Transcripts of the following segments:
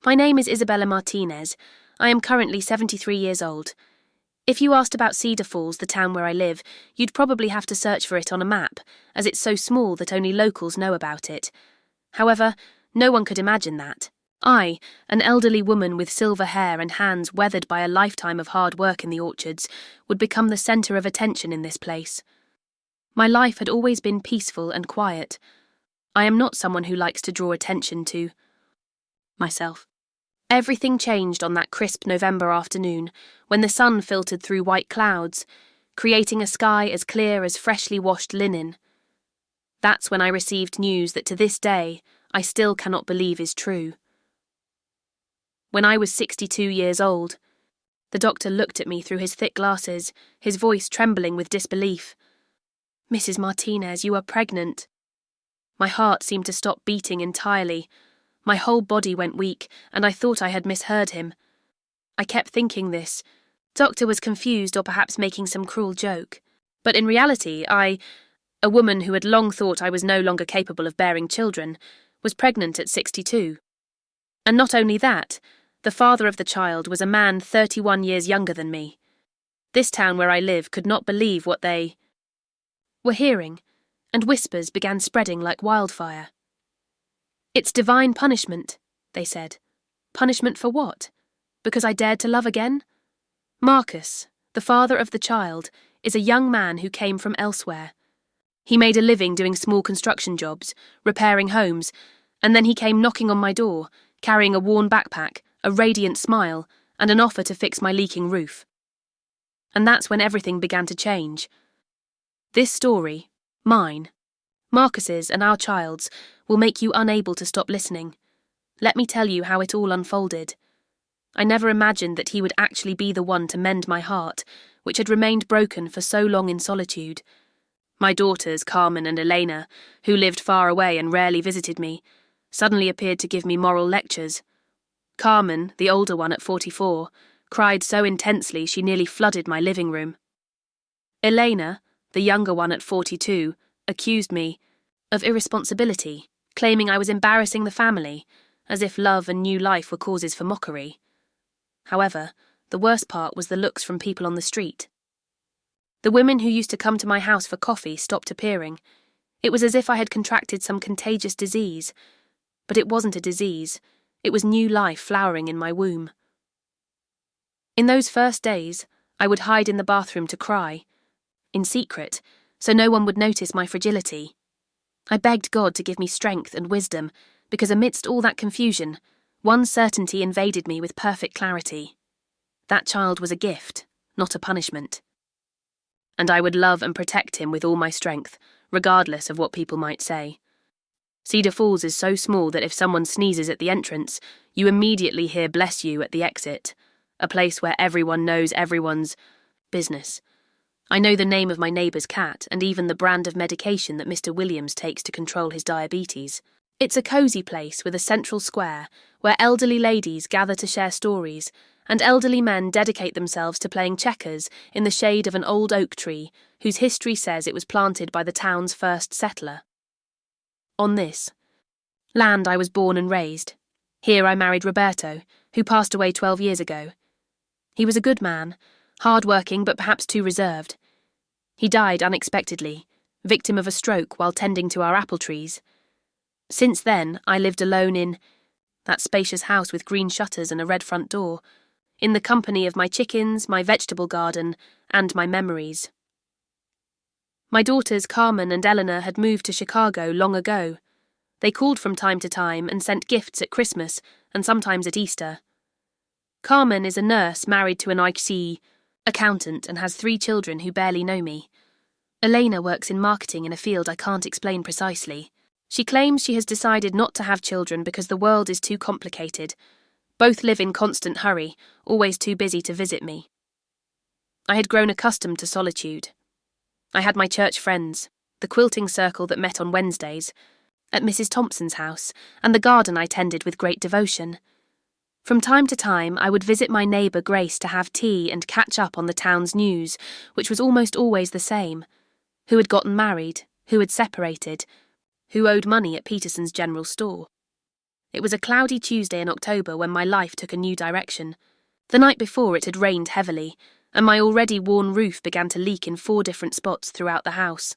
My name is Isabella Martinez. I am currently 73 years old. If you asked about Cedar Falls, the town where I live, you'd probably have to search for it on a map, as it's so small that only locals know about it. However, no one could imagine that. I, an elderly woman with silver hair and hands weathered by a lifetime of hard work in the orchards, would become the centre of attention in this place. My life had always been peaceful and quiet. I am not someone who likes to draw attention to myself. Everything changed on that crisp November afternoon, when the sun filtered through white clouds, creating a sky as clear as freshly washed linen. That's when I received news that to this day I still cannot believe is true. When I was 62 years old, the doctor looked at me through his thick glasses, his voice trembling with disbelief. "Mrs. Martinez, you are pregnant." My heart seemed to stop beating entirely. My whole body went weak, and I thought I had misheard him. I kept thinking this. Doctor was confused or perhaps making some cruel joke. But in reality, I, a woman who had long thought I was no longer capable of bearing children, was pregnant at 62. And not only that, the father of the child was a man 31 years younger than me. This town where I live could not believe what they were hearing, and whispers began spreading like wildfire. "It's divine punishment," they said. Punishment for what? Because I dared to love again? Marcus, the father of the child, is a young man who came from elsewhere. He made a living doing small construction jobs, repairing homes, and then he came knocking on my door, carrying a worn backpack, a radiant smile, and an offer to fix my leaking roof. And that's when everything began to change. This story, mine, Marcus's and our child's, will make you unable to stop listening. Let me tell you how it all unfolded. I never imagined that he would actually be the one to mend my heart, which had remained broken for so long in solitude. My daughters, Carmen and Elena, who lived far away and rarely visited me, suddenly appeared to give me moral lectures. Carmen, the older one at 44, cried so intensely she nearly flooded my living room. Elena, the younger one at 42, accused me of irresponsibility, claiming I was embarrassing the family, as if love and new life were causes for mockery. However, the worst part was the looks from people on the street. The women who used to come to my house for coffee stopped appearing. It was as if I had contracted some contagious disease. But it wasn't a disease. It was new life flowering in my womb. In those first days, I would hide in the bathroom to cry, in secret, so no one would notice my fragility. I begged God to give me strength and wisdom, because amidst all that confusion, one certainty invaded me with perfect clarity. That child was a gift, not a punishment. And I would love and protect him with all my strength, regardless of what people might say. Cedar Falls is so small that if someone sneezes at the entrance, you immediately hear "bless you" at the exit, a place where everyone knows everyone's business. I know the name of my neighbour's cat and even the brand of medication that Mr. Williams takes to control his diabetes. It's a cosy place with a central square where elderly ladies gather to share stories and elderly men dedicate themselves to playing checkers in the shade of an old oak tree whose history says it was planted by the town's first settler. On this land I was born and raised. Here I married Roberto, who passed away 12 years ago. He was a good man, hard-working but perhaps too reserved. He died unexpectedly, victim of a stroke while tending to our apple trees. Since then, I lived alone in that spacious house with green shutters and a red front door, in the company of my chickens, my vegetable garden, and my memories. My daughters Carmen and Eleanor had moved to Chicago long ago. They called from time to time and sent gifts at Christmas and sometimes at Easter. Carmen is a nurse married to an IC accountant and has 3 children who barely know me. Elena works in marketing in a field I can't explain precisely. She claims she has decided not to have children because the world is too complicated. Both live in constant hurry, always too busy to visit me. I had grown accustomed to solitude. I had my church friends, the quilting circle that met on Wednesdays, at Mrs. Thompson's house, and the garden I tended with great devotion. From time to time, I would visit my neighbour Grace to have tea and catch up on the town's news, which was almost always the same. Who had gotten married, who had separated, who owed money at Peterson's general store. It was a cloudy Tuesday in October when my life took a new direction. The night before it had rained heavily, and my already worn roof began to leak in 4 different spots throughout the house.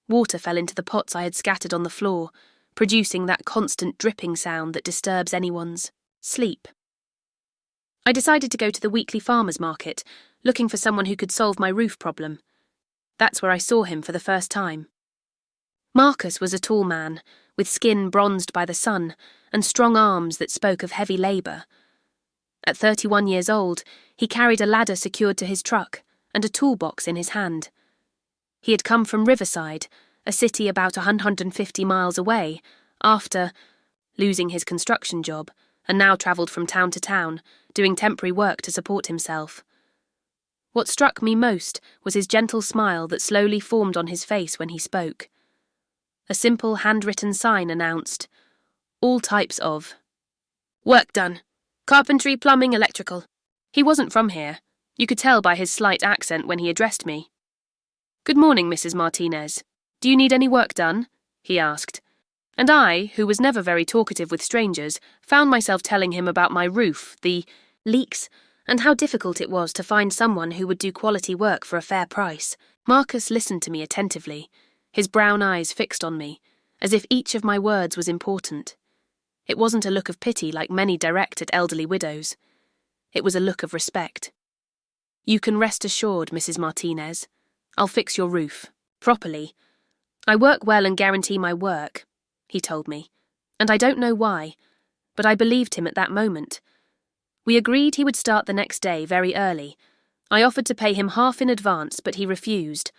Water fell into the pots I had scattered on the floor, producing that constant dripping sound that disturbs anyone's sleep. I decided to go to the weekly farmers' market, looking for someone who could solve my roof problem. That's where I saw him for the first time. Marcus was a tall man, with skin bronzed by the sun and strong arms that spoke of heavy labour. At 31 years old, he carried a ladder secured to his truck and a toolbox in his hand. He had come from Riverside, a city about 150 miles away, after losing his construction job, and now travelled from town to town, doing temporary work to support himself. What struck me most was his gentle smile that slowly formed on his face when he spoke. A simple handwritten sign announced, "All types of work done. Carpentry, plumbing, electrical." He wasn't from here. You could tell by his slight accent when he addressed me. "Good morning, Mrs. Martinez. Do you need any work done?" he asked. And I, who was never very talkative with strangers, found myself telling him about my roof, the leaks, and how difficult it was to find someone who would do quality work for a fair price. Marcus listened to me attentively, his brown eyes fixed on me, as if each of my words was important. It wasn't a look of pity like many direct at elderly widows. It was a look of respect. "You can rest assured, Mrs. Martinez. I'll fix your roof. Properly. I work well and guarantee my work," he told me, and I don't know why, but I believed him at that moment. We agreed he would start the next day very early. I offered to pay him half in advance, but he refused.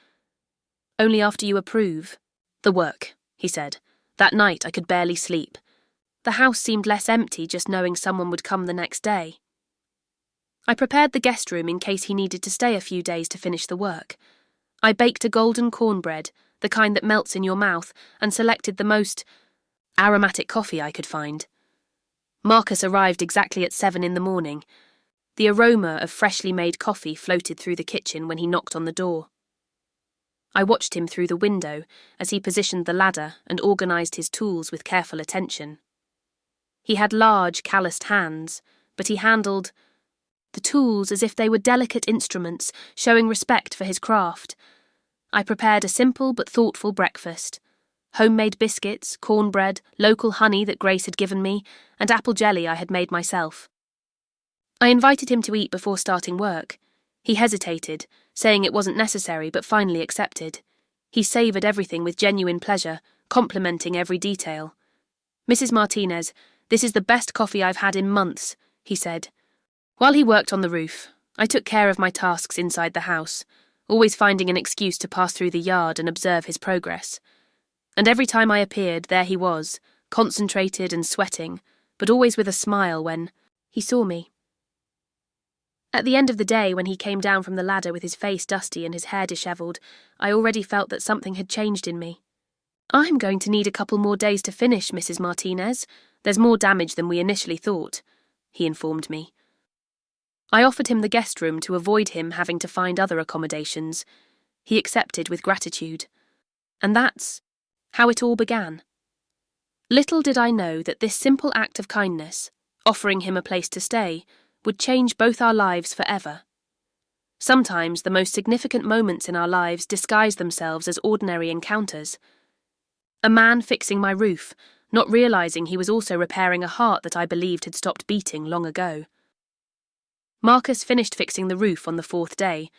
"Only after you approve the work," he said. That night I could barely sleep. The house seemed less empty just knowing someone would come the next day. I prepared the guest room in case he needed to stay a few days to finish the work. I baked a golden cornbread, the kind that melts in your mouth, and selected the most aromatic coffee I could find. Marcus arrived exactly at 7 in the morning. The aroma of freshly made coffee floated through the kitchen when he knocked on the door. I watched him through the window as he positioned the ladder and organised his tools with careful attention. He had large, calloused hands, but he handled the tools as if they were delicate instruments, showing respect for his craft. I prepared a simple but thoughtful breakfast. Homemade biscuits, cornbread, local honey that Grace had given me, and apple jelly I had made myself. I invited him to eat before starting work. He hesitated, saying it wasn't necessary, but finally accepted. He savoured everything with genuine pleasure, complimenting every detail. "Mrs. Martinez, this is the best coffee I've had in months," he said. While he worked on the roof, I took care of my tasks inside the house, always finding an excuse to pass through the yard and observe his progress. And every time I appeared, there he was, concentrated and sweating, but always with a smile when he saw me. At the end of the day, when he came down from the ladder with his face dusty and his hair dishevelled, I already felt that something had changed in me. "I'm going to need a couple more days to finish, Mrs. Martinez. There's more damage than we initially thought," he informed me. I offered him the guest room to avoid him having to find other accommodations. He accepted with gratitude. And that's how it all began. Little did I know that this simple act of kindness, offering him a place to stay, would change both our lives forever. Sometimes the most significant moments in our lives disguise themselves as ordinary encounters. A man fixing my roof, not realising he was also repairing a heart that I believed had stopped beating long ago. Marcus finished fixing the roof on the 4th day,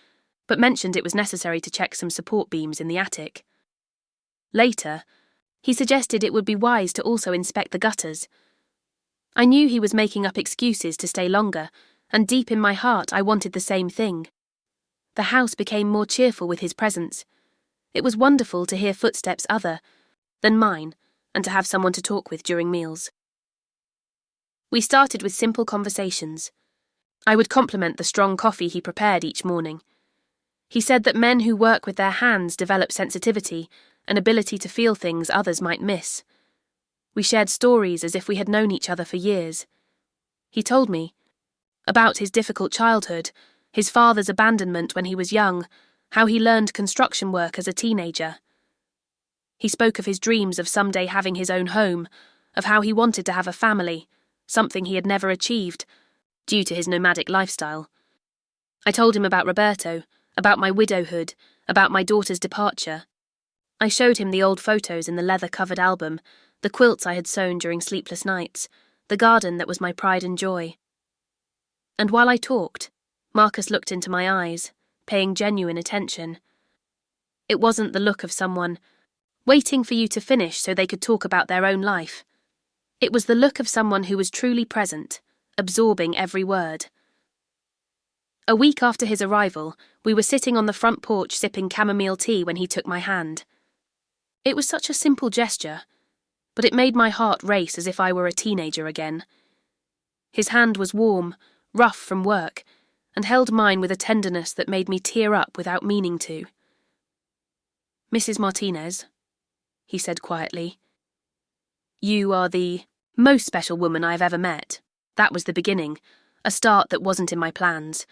but mentioned it was necessary to check some support beams in the attic. Later, he suggested it would be wise to also inspect the gutters. I knew he was making up excuses to stay longer, and deep in my heart I wanted the same thing. The house became more cheerful with his presence. It was wonderful to hear footsteps other than mine, and to have someone to talk with during meals. We started with simple conversations. I would compliment the strong coffee he prepared each morning. He said that men who work with their hands develop sensitivity, an ability to feel things others might miss. We shared stories as if we had known each other for years. He told me about his difficult childhood, his father's abandonment when he was young, how he learned construction work as a teenager. He spoke of his dreams of someday having his own home, of how he wanted to have a family, something he had never achieved, due to his nomadic lifestyle. I told him about Roberto, about my widowhood, about my daughter's departure. I showed him the old photos in the leather-covered album, the quilts I had sewn during sleepless nights, the garden that was my pride and joy. And while I talked, Marcus looked into my eyes, paying genuine attention. It wasn't the look of someone waiting for you to finish so they could talk about their own life. It was the look of someone who was truly present, absorbing every word. A week after his arrival, we were sitting on the front porch sipping chamomile tea when he took my hand. It was such a simple gesture, but it made my heart race as if I were a teenager again. His hand was warm, rough from work, and held mine with a tenderness that made me tear up without meaning to. "Mrs. Martinez," he said quietly, "you are the most special woman I have ever met." That was the beginning, a start that wasn't in my plans.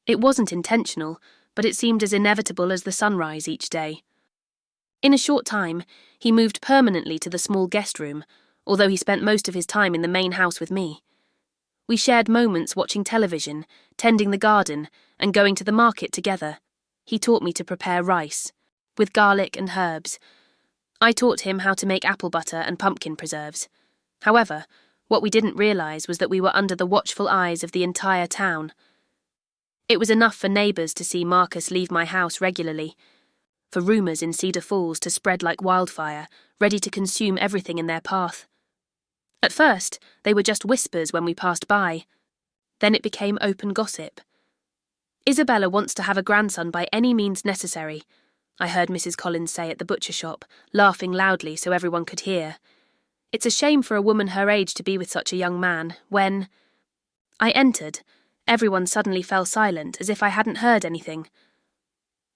It wasn't intentional, but it seemed as inevitable as the sunrise each day. In a short time, he moved permanently to the small guest room, although he spent most of his time in the main house with me. We shared moments watching television, tending the garden, and going to the market together. He taught me to prepare rice, with garlic and herbs. I taught him how to make apple butter and pumpkin preserves. However, what we didn't realise was that we were under the watchful eyes of the entire town. It was enough for neighbours to see Marcus leave my house regularly, for rumours in Cedar Falls to spread like wildfire, ready to consume everything in their path. At first, they were just whispers when we passed by. Then it became open gossip. "Isabella wants to have a grandson by any means necessary," I heard Mrs. Collins say at the butcher shop, laughing loudly so everyone could hear. "It's a shame for a woman her age to be with such a young man, when—" I entered. Everyone suddenly fell silent, as if I hadn't heard anything.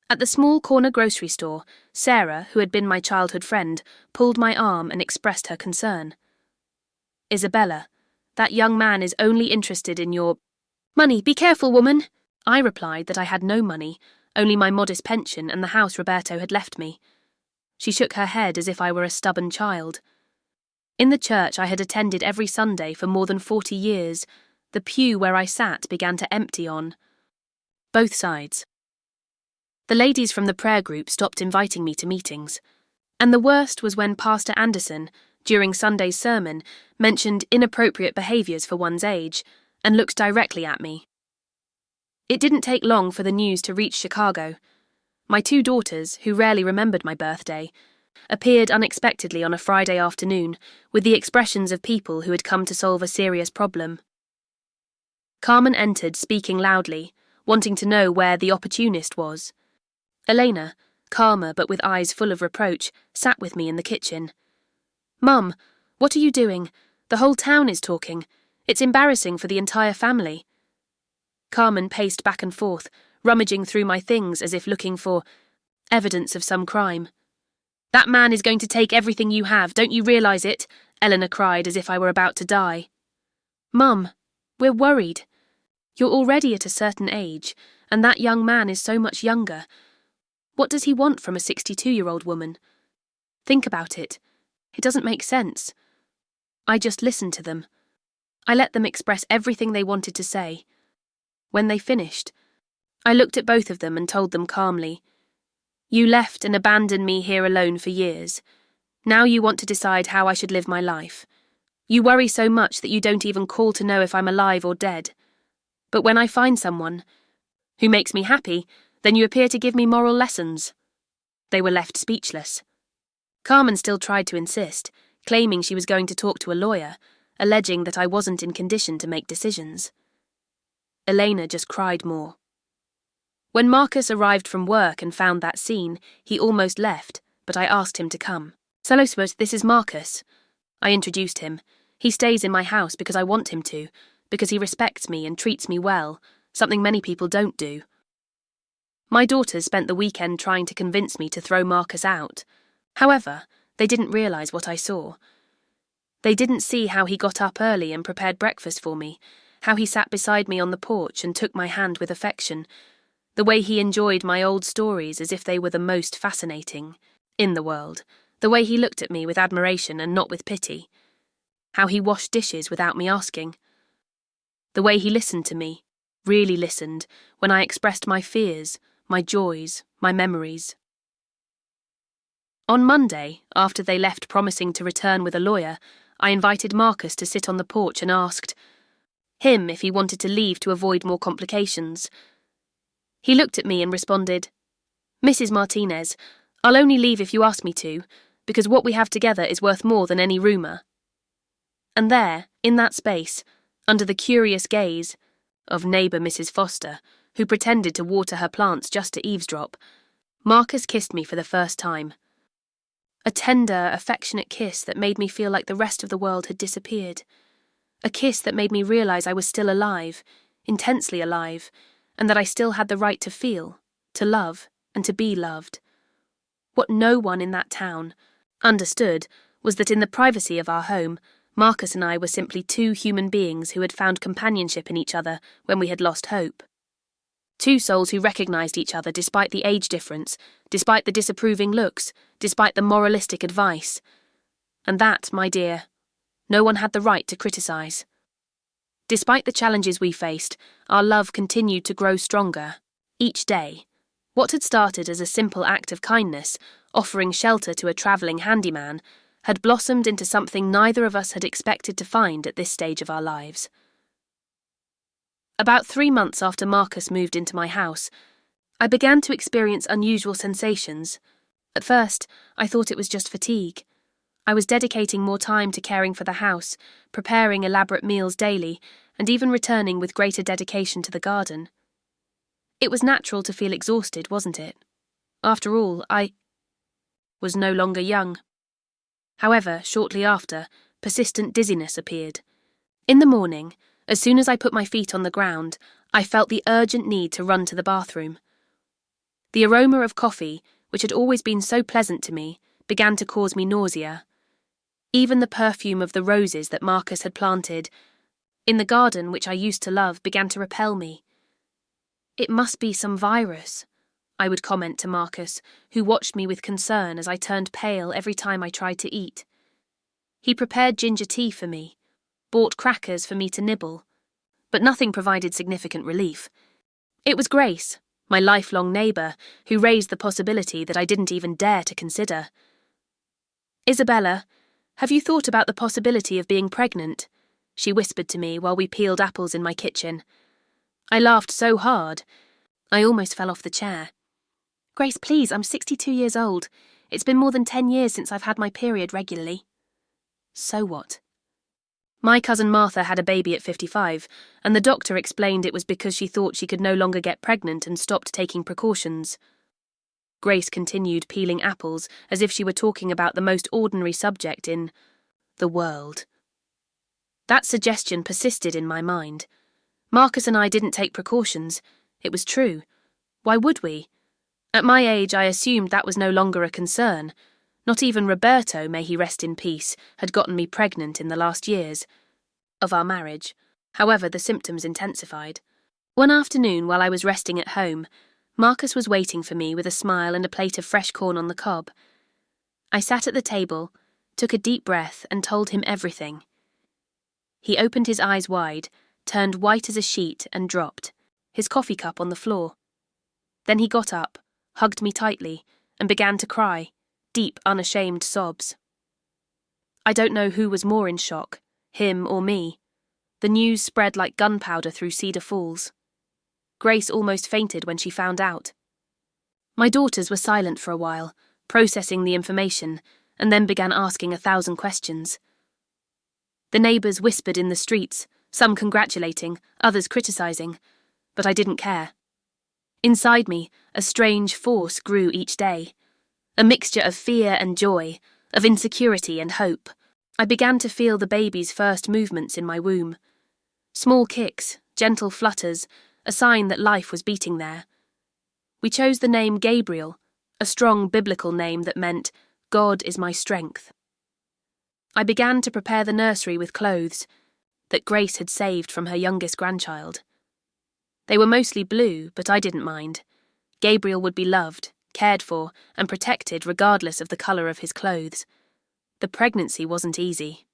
At the small corner grocery store, Sarah, who had been my childhood friend, pulled my arm and expressed her concern. "Isabella, that young man is only interested in your—" "Money, be careful, woman!" I replied that I had no money, only my modest pension and the house Roberto had left me. She shook her head as if I were a stubborn child. In the church I had attended every Sunday for more than 40 years, the pew where I sat began to empty on both sides. The ladies from the prayer group stopped inviting me to meetings, and the worst was when Pastor Anderson, during Sunday's sermon, mentioned inappropriate behaviours for one's age, and looked directly at me. It didn't take long for the news to reach Chicago. My 2 daughters, who rarely remembered my birthday, appeared unexpectedly on a Friday afternoon with the expressions of people who had come to solve a serious problem. Carmen entered, speaking loudly, wanting to know where the opportunist was. Elena, calmer but with eyes full of reproach, sat with me in the kitchen. "Mum, what are you doing? The whole town is talking. It's embarrassing for the entire family." Carmen paced back and forth, rummaging through my things as if looking for evidence of some crime. "That man is going to take everything you have, don't you realise it?" Eleanor cried as if I were about to die. "Mum, we're worried. You're already at a certain age, and that young man is so much younger. What does he want from a 62-year-old woman? Think about it. It doesn't make sense." I just listened to them. I let them express everything they wanted to say. When they finished, I looked at both of them and told them calmly, "You left and abandoned me here alone for years. Now you want to decide how I should live my life. You worry so much that you don't even call to know if I'm alive or dead. But when I find someone who makes me happy, then you appear to give me moral lessons." They were left speechless. Carmen still tried to insist, claiming she was going to talk to a lawyer, alleging that I wasn't in condition to make decisions. Elena just cried more. When Marcus arrived from work and found that scene, he almost left, but I asked him to come. "Salosbos, this is Marcus." I introduced him. "He stays in my house because I want him to, because he respects me and treats me well, something many people don't do." My daughters spent the weekend trying to convince me to throw Marcus out. However, they didn't realise what I saw. They didn't see how he got up early and prepared breakfast for me, how he sat beside me on the porch and took my hand with affection, the way he enjoyed my old stories as if they were the most fascinating in the world, the way he looked at me with admiration and not with pity. how he washed dishes without me asking. The way he listened to me, really listened, when I expressed my fears, my joys, my memories. On Monday, after they left promising to return with a lawyer, I invited Marcus to sit on the porch and asked him if he wanted to leave to avoid more complications. He looked at me and responded, "Mrs. Martinez, I'll only leave if you ask me to, because what we have together is worth more than any rumour." And there, in that space, under the curious gaze of neighbour Mrs. Foster, who pretended to water her plants just to eavesdrop, Marcus kissed me for the first time. A tender, affectionate kiss that made me feel like the rest of the world had disappeared. A kiss that made me realise I was still alive, intensely alive, and that I still had the right to feel, to love, and to be loved. What no one in that town understood was that in the privacy of our home, Marcus and I were simply two human beings who had found companionship in each other when we had lost hope. Two souls who recognised each other despite the age difference, despite the disapproving looks, despite the moralistic advice. And that, my dear, no one had the right to criticise. Despite the challenges we faced, our love continued to grow stronger, each day. What had started as a simple act of kindness, offering shelter to a travelling handyman, had blossomed into something neither of us had expected to find at this stage of our lives. About 3 months after Marcus moved into my house, I began to experience unusual sensations. At first, I thought it was just fatigue. I was dedicating more time to caring for the house, preparing elaborate meals daily, and even returning with greater dedication to the garden. It was natural to feel exhausted, wasn't it? After all, I was no longer young. However, shortly after, persistent dizziness appeared. In the morning, as soon as I put my feet on the ground, I felt the urgent need to run to the bathroom. The aroma of coffee, which had always been so pleasant to me, began to cause me nausea. Even the perfume of the roses that Marcus had planted in the garden which I used to love began to repel me. "It must be some virus," I would comment to Marcus, who watched me with concern as I turned pale every time I tried to eat. He prepared ginger tea for me, bought crackers for me to nibble, but nothing provided significant relief. It was Grace, my lifelong neighbour, who raised the possibility that I didn't even dare to consider. "Isabella, have you thought about the possibility of being pregnant?" she whispered to me while we peeled apples in my kitchen. I laughed so hard, I almost fell off the chair. "Grace, please, I'm 62 years old. It's been more than 10 years since I've had my period regularly." So what? My cousin Martha had a baby at 55, and the doctor explained it was because she thought she could no longer get pregnant and stopped taking precautions. Grace continued peeling apples as if she were talking about the most ordinary subject in the world. That suggestion persisted in my mind. Marcus and I didn't take precautions. It was true. Why would we? At my age, I assumed that was no longer a concern. Not even Roberto, may he rest in peace, had gotten me pregnant in the last years of our marriage. However, the symptoms intensified. One afternoon, while I was resting at home, Marcus was waiting for me with a smile and a plate of fresh corn on the cob. I sat at the table, took a deep breath, and told him everything. He opened his eyes wide, turned white as a sheet, and dropped, his coffee cup on the floor. Then he got up, hugged me tightly, and began to cry, deep, unashamed sobs. I don't know who was more in shock, him or me. The news spread like gunpowder through Cedar Falls. Grace almost fainted when she found out. My daughters were silent for a while, processing the information, and then began asking 1,000 questions. The neighbours whispered in the streets, some congratulating, others criticising, but I didn't care. Inside me, a strange force grew each day. A mixture of fear and joy, of insecurity and hope. I began to feel the baby's first movements in my womb. Small kicks, gentle flutters, a sign that life was beating there. We chose the name Gabriel, a strong biblical name that meant, "God is my strength." I began to prepare the nursery with clothes that Grace had saved from her youngest grandchild. They were mostly blue, but I didn't mind. Gabriel would be loved, cared for, and protected regardless of the colour of his clothes. The pregnancy wasn't easy.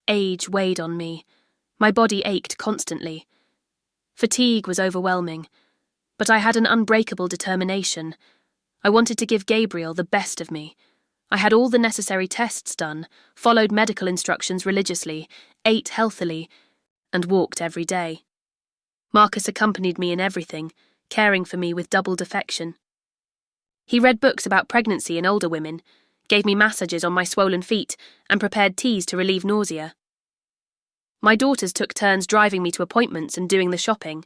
age weighed on me. My body ached constantly. Fatigue was overwhelming, but I had an unbreakable determination. I wanted to give Gabriel the best of me. I had all the necessary tests done, followed medical instructions religiously, ate healthily, and walked every day. Marcus accompanied me in everything, caring for me with doubled affection. He read books about pregnancy in older women, gave me massages on my swollen feet, and prepared teas to relieve nausea. My daughters took turns driving me to appointments and doing the shopping.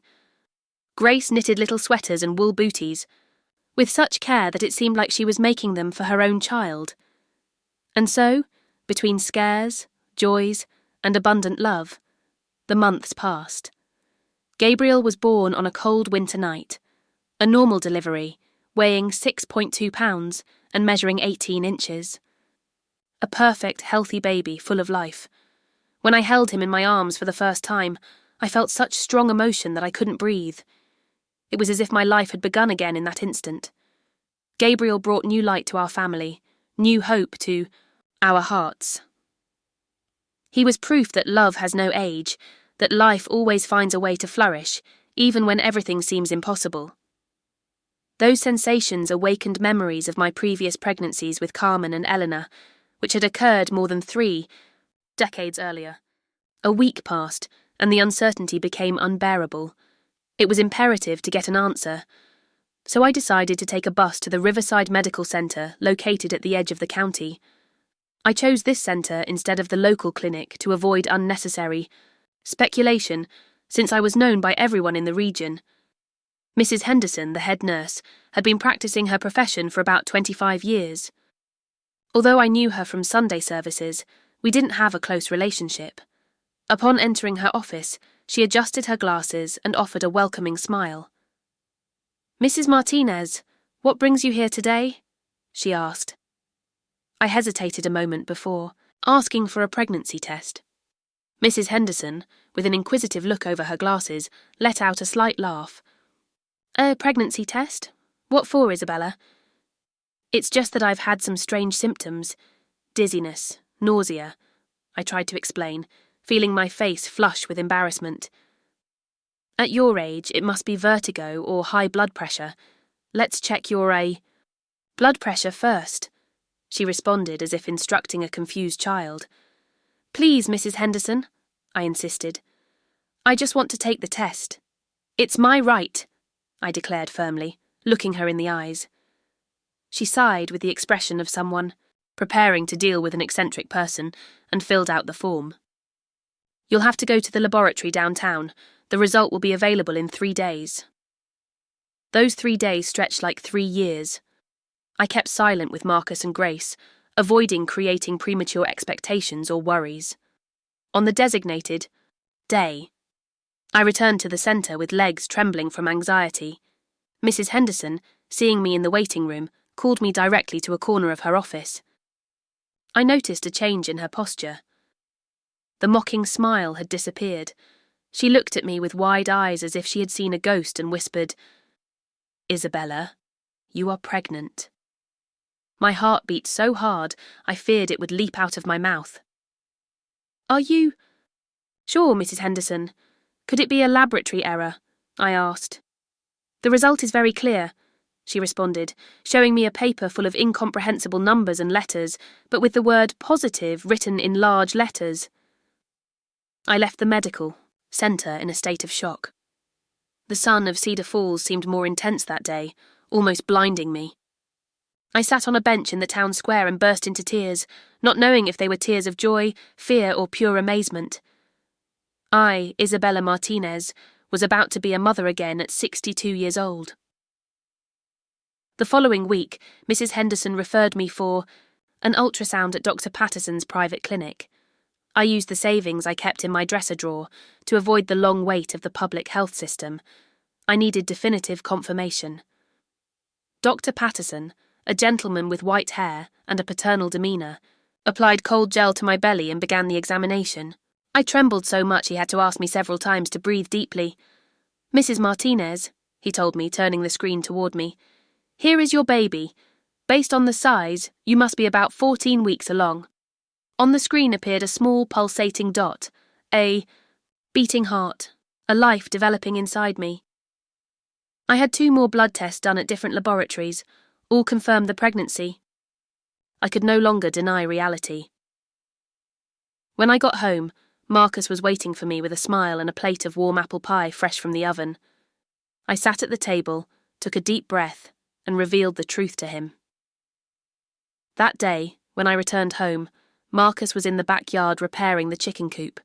Grace knitted little sweaters and wool booties, with such care that it seemed like she was making them for her own child. And so, between scares, joys, and abundant love, the months passed. Gabriel was born on a cold winter night, a normal delivery, weighing 6.2 pounds and measuring 18 inches. A perfect, healthy baby full of life. When I held him in my arms for the first time, I felt such strong emotion that I couldn't breathe. It was as if my life had begun again in that instant. Gabriel brought new light to our family, new hope to our hearts. He was proof that love has no age, that life always finds a way to flourish, even when everything seems impossible. Those sensations awakened memories of my previous pregnancies with Carmen and Eleanor, which had occurred more than 3 decades earlier. A week passed, and the uncertainty became unbearable. It was imperative to get an answer, so I decided to take a bus to the Riverside Medical Centre located at the edge of the county. I chose this centre instead of the local clinic to avoid unnecessary speculation, since I was known by everyone in the region. Mrs. Henderson, the head nurse, had been practicing her profession for about 25 years. Although I knew her from Sunday services, we didn't have a close relationship. Upon entering her office, she adjusted her glasses and offered a welcoming smile. "Mrs. Martinez, what brings you here today?" she asked. I hesitated a moment before asking for a pregnancy test. Mrs. Henderson, with an inquisitive look over her glasses, let out a slight laugh. "A pregnancy test? What for, Isabella?" "It's just that I've had some strange symptoms. Dizziness, nausea," I tried to explain, feeling my face flush with embarrassment. "At your age, it must be vertigo or high blood pressure. Let's check your blood pressure first," she responded as if instructing a confused child. "Please, Mrs. Henderson," I insisted. "I just want to take the test. It's my right," I declared firmly, looking her in the eyes. She sighed with the expression of someone preparing to deal with an eccentric person and filled out the form. "You'll have to go to the laboratory downtown. The result will be available in 3 days." Those 3 days stretched like 3 years. I kept silent with Marcus and Grace, avoiding creating premature expectations or worries. On the designated day, I returned to the centre with legs trembling from anxiety. Mrs. Henderson, seeing me in the waiting room, called me directly to a corner of her office. I noticed a change in her posture. The mocking smile had disappeared. She looked at me with wide eyes as if she had seen a ghost and whispered, "Isabella, you are pregnant." My heart beat so hard I feared it would leap out of my mouth. "Are you sure, Mrs. Henderson? Could it be a laboratory error?" I asked. "The result is very clear," she responded, showing me a paper full of incomprehensible numbers and letters, but with the word positive written in large letters. I left the medical centre in a state of shock. The sun of Cedar Falls seemed more intense that day, almost blinding me. I sat on a bench in the town square and burst into tears, not knowing if they were tears of joy, fear, or pure amazement. I, Isabella Martinez, was about to be a mother again at 62 years old. The following week, Mrs. Henderson referred me for an ultrasound at Dr. Patterson's private clinic. I used the savings I kept in my dresser drawer to avoid the long wait of the public health system. I needed definitive confirmation. Dr. Patterson, a gentleman with white hair and a paternal demeanour, applied cold gel to my belly and began the examination. I trembled so much he had to ask me several times to breathe deeply. "Mrs. Martinez," he told me, turning the screen toward me, "here is your baby. Based on the size, you must be about 14 weeks along. On the screen appeared a small pulsating dot, a beating heart, a life developing inside me. I had 2 more blood tests done at different laboratories, all confirmed the pregnancy. I could no longer deny reality. When I got home, Marcus was waiting for me with a smile and a plate of warm apple pie fresh from the oven. I sat at the table, took a deep breath, and revealed the truth to him. That day, when I returned home, Marcus was in the backyard repairing the chicken coop.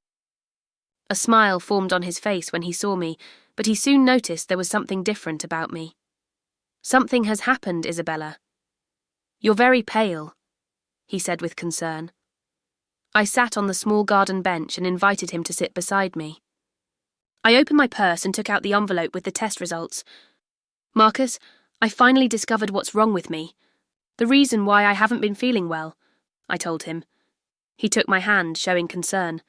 A smile formed on his face when he saw me, but he soon noticed there was something different about me. "Something has happened, Isabella. You're very pale," he said with concern. I sat on the small garden bench and invited him to sit beside me. I opened my purse and took out the envelope with the test results. "Marcus, I finally discovered what's wrong with me. The reason why I haven't been feeling well," I told him. He took my hand, showing concern.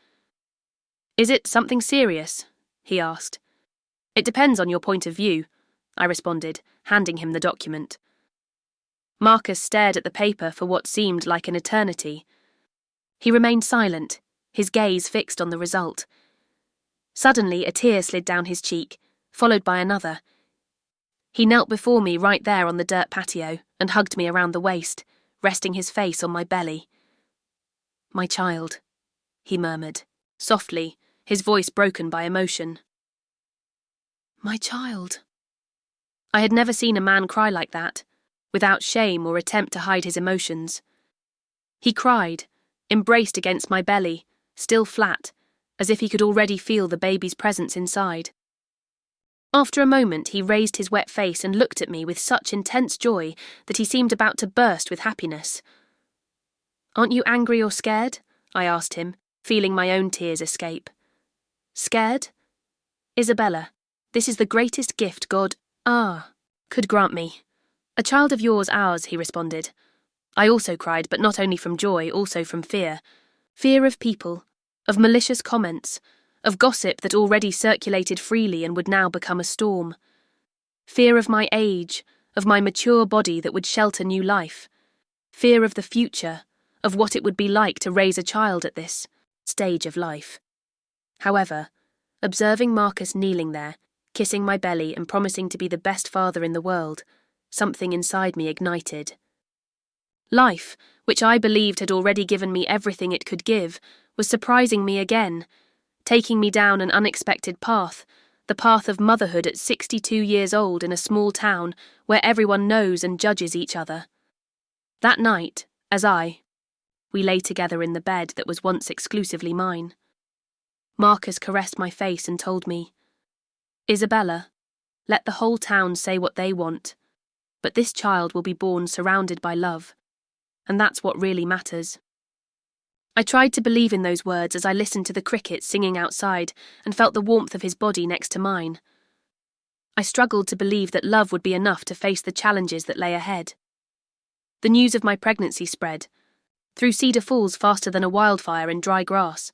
"Is it something serious?" he asked. "It depends on your point of view," I responded, handing him the document. Marcus stared at the paper for what seemed like an eternity. He remained silent, his gaze fixed on the result. Suddenly, a tear slid down his cheek, followed by another. He knelt before me right there on the dirt patio and hugged me around the waist, resting his face on my belly. "My child," he murmured, softly, his voice broken by emotion. "My child." I had never seen a man cry like that, without shame or attempt to hide his emotions. He cried, embraced against my belly, still flat, as if he could already feel the baby's presence inside. After a moment, he raised his wet face and looked at me with such intense joy that he seemed about to burst with happiness. "Aren't you angry or scared?" I asked him, feeling my own tears escape. "Scared? Isabella, this is the greatest gift God, could grant me. A child of yours, ours," he responded. I also cried, but not only from joy, also from fear. Fear of people, of malicious comments, of gossip that already circulated freely and would now become a storm. Fear of my age, of my mature body that would shelter new life. Fear of the future, of what it would be like to raise a child at this stage of life. However, observing Marcus kneeling there, kissing my belly and promising to be the best father in the world, something inside me ignited. Life, which I believed had already given me everything it could give, was surprising me again, taking me down an unexpected path, the path of motherhood at 62 years old in a small town where everyone knows and judges each other. That night, we lay together in the bed that was once exclusively mine. Marcus caressed my face and told me, "Isabella, let the whole town say what they want, but this child will be born surrounded by love, and that's what really matters." I tried to believe in those words as I listened to the crickets singing outside and felt the warmth of his body next to mine. I struggled to believe that love would be enough to face the challenges that lay ahead. The news of my pregnancy spread, through Cedar Falls faster than a wildfire in dry grass.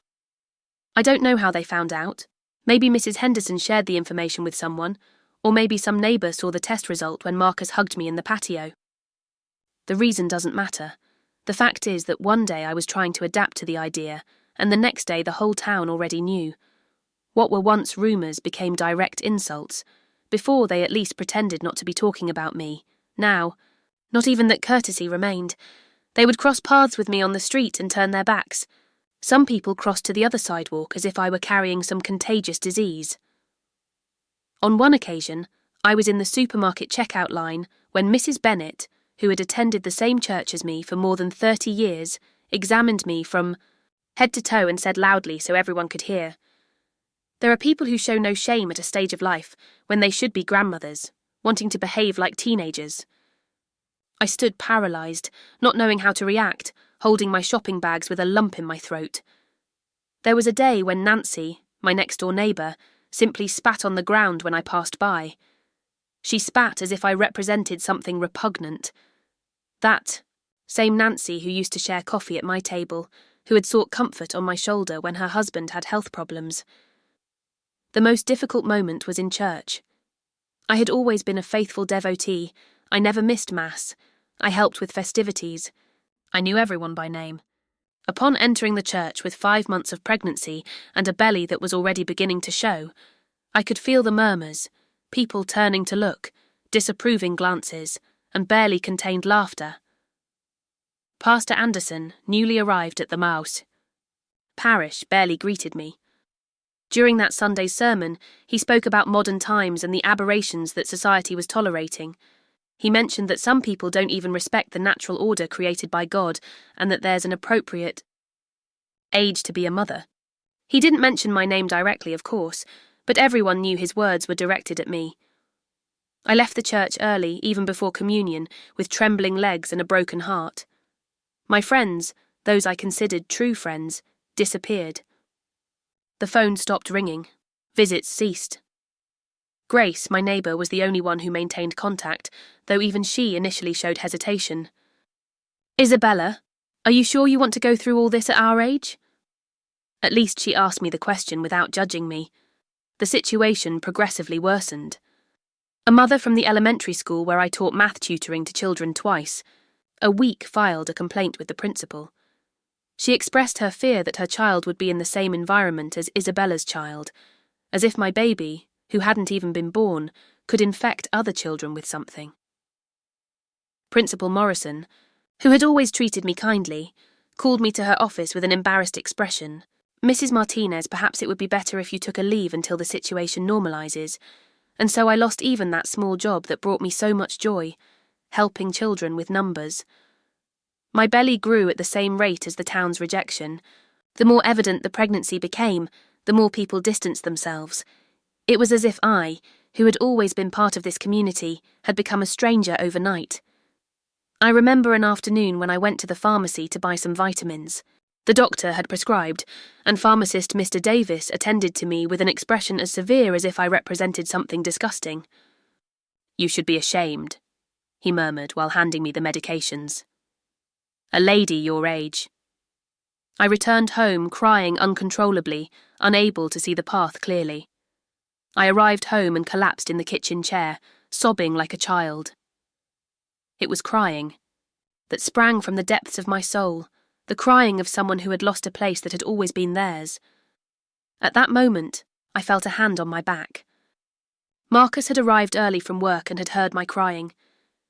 I don't know how they found out. Maybe Mrs. Henderson shared the information with someone, or maybe some neighbour saw the test result when Marcus hugged me in the patio. The reason doesn't matter. The fact is that one day I was trying to adapt to the idea, and the next day the whole town already knew. What were once rumours became direct insults. Before, they at least pretended not to be talking about me. Now, not even that courtesy remained. They would cross paths with me on the street and turn their backs. Some people crossed to the other sidewalk as if I were carrying some contagious disease. On one occasion, I was in the supermarket checkout line when Mrs. Bennett, who had attended the same church as me for more than 30 years, examined me from head to toe and said loudly so everyone could hear, "There are people who show no shame at a stage of life when they should be grandmothers, wanting to behave like teenagers." I stood paralysed, not knowing how to react, holding my shopping bags with a lump in my throat. There was a day when Nancy, my next-door neighbour, simply spat on the ground when I passed by. She spat as if I represented something repugnant. That same Nancy who used to share coffee at my table, who had sought comfort on my shoulder when her husband had health problems. The most difficult moment was in church. I had always been a faithful devotee. I never missed Mass. I helped with festivities. I knew everyone by name. Upon entering the church with 5 months of pregnancy and a belly that was already beginning to show, I could feel the murmurs, people turning to look, disapproving glances, and barely contained laughter. Pastor Anderson, newly arrived at the Mouse parish, barely greeted me. During that Sunday's sermon, he spoke about modern times and the aberrations that society was tolerating. He mentioned that some people don't even respect the natural order created by God and that there's an appropriate age to be a mother. He didn't mention my name directly, of course, but everyone knew his words were directed at me. I left the church early, even before communion, with trembling legs and a broken heart. My friends, those I considered true friends, disappeared. The phone stopped ringing. Visits ceased. Grace, my neighbour, was the only one who maintained contact, though even she initially showed hesitation. "Isabella, are you sure you want to go through all this at our age?" At least she asked me the question without judging me. The situation progressively worsened. A mother from the elementary school where I taught math tutoring to children twice, a week filed a complaint with the principal. She expressed her fear that her child would be in the same environment as Isabella's child, as if my baby, who hadn't even been born, could infect other children with something. Principal Morrison, who had always treated me kindly, called me to her office with an embarrassed expression. "Mrs. Martinez, perhaps it would be better if you took a leave until the situation normalizes," and so I lost even that small job that brought me so much joy, helping children with numbers. My belly grew at the same rate as the town's rejection. The more evident the pregnancy became, the more people distanced themselves. It was as if I, who had always been part of this community, had become a stranger overnight. I remember an afternoon when I went to the pharmacy to buy some vitamins. The doctor had prescribed, and pharmacist Mr. Davis attended to me with an expression as severe as if I represented something disgusting. "You should be ashamed," he murmured while handing me the medications. "A lady your age." I returned home crying uncontrollably, unable to see the path clearly. I arrived home and collapsed in the kitchen chair, sobbing like a child. It was crying that sprang from the depths of my soul, the crying of someone who had lost a place that had always been theirs. At that moment, I felt a hand on my back. Marcus had arrived early from work and had heard my crying.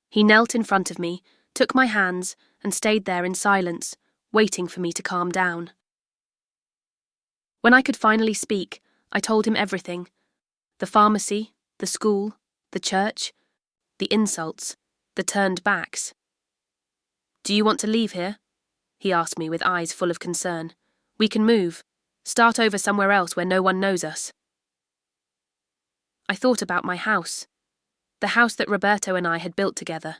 He knelt in front of me, took my hands, and stayed there in silence, waiting for me to calm down. When I could finally speak, I told him everything. The pharmacy, the school, the church, the insults, the turned backs. "Do you want to leave here?" he asked me with eyes full of concern. "We can move. Start over somewhere else where no one knows us." I thought about my house, the house that Roberto and I had built together,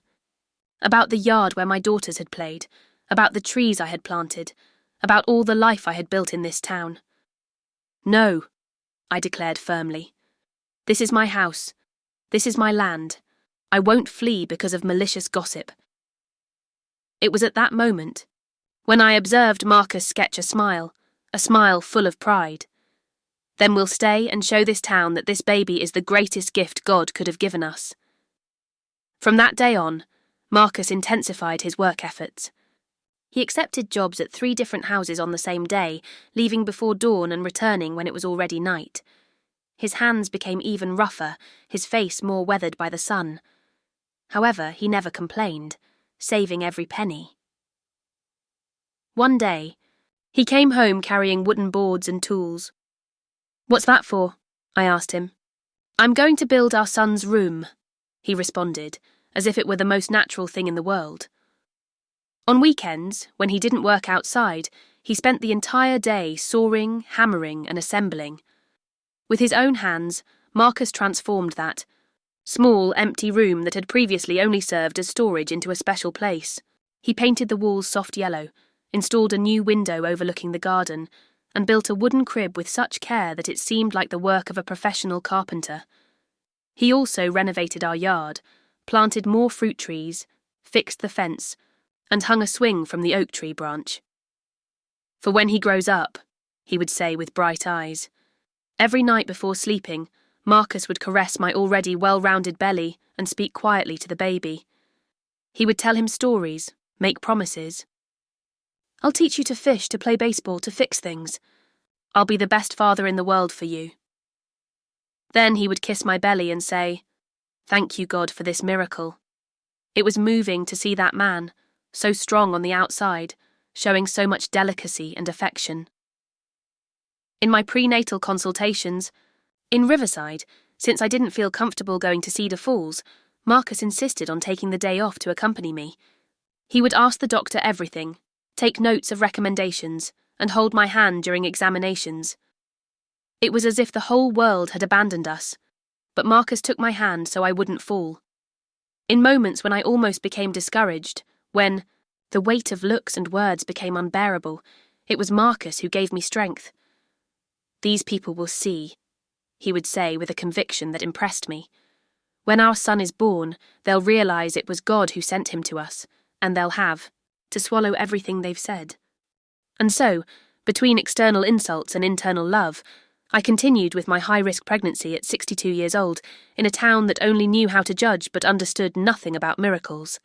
about the yard where my daughters had played, about the trees I had planted, about all the life I had built in this town. "No," I declared firmly. "This is my house. This is my land. I won't flee because of malicious gossip." It was at that moment, when I observed Marcus sketch a smile full of pride. "Then we'll stay and show this town that this baby is the greatest gift God could have given us." From that day on, Marcus intensified his work efforts. He accepted jobs at 3 different houses on the same day, leaving before dawn and returning when it was already night. His hands became even rougher, his face more weathered by the sun. However, he never complained, saving every penny. One day, he came home carrying wooden boards and tools. "What's that for?" I asked him. "I'm going to build our son's room," he responded, as if it were the most natural thing in the world. On weekends, when he didn't work outside, he spent the entire day sawing, hammering, and assembling. With his own hands, Marcus transformed that small, empty room that had previously only served as storage into a special place. He painted the walls soft yellow, installed a new window overlooking the garden, and built a wooden crib with such care that it seemed like the work of a professional carpenter. He also renovated our yard, planted more fruit trees, fixed the fence, and hung a swing from the oak tree branch. "For when he grows up," he would say with bright eyes. Every night before sleeping, Marcus would caress my already well-rounded belly and speak quietly to the baby. He would tell him stories, make promises. I'll teach you to fish, to play baseball, to fix things. I'll be the best father in the world for you. Then he would kiss my belly and say, "Thank you, God, for this miracle." It was moving to see that man, so strong on the outside, showing so much delicacy and affection. In my prenatal consultations, in Riverside, since I didn't feel comfortable going to Cedar Falls, Marcus insisted on taking the day off to accompany me. He would ask the doctor everything, take notes of recommendations, and hold my hand during examinations. It was as if the whole world had abandoned us, but Marcus took my hand so I wouldn't fall. In moments when I almost became discouraged, when the weight of looks and words became unbearable, it was Marcus who gave me strength. "These people will see," he would say with a conviction that impressed me. "When our son is born, they'll realize it was God who sent him to us, and they'll have to swallow everything they've said." And so, between external insults and internal love, I continued with my high-risk pregnancy at 62 years old in a town that only knew how to judge but understood nothing about miracles.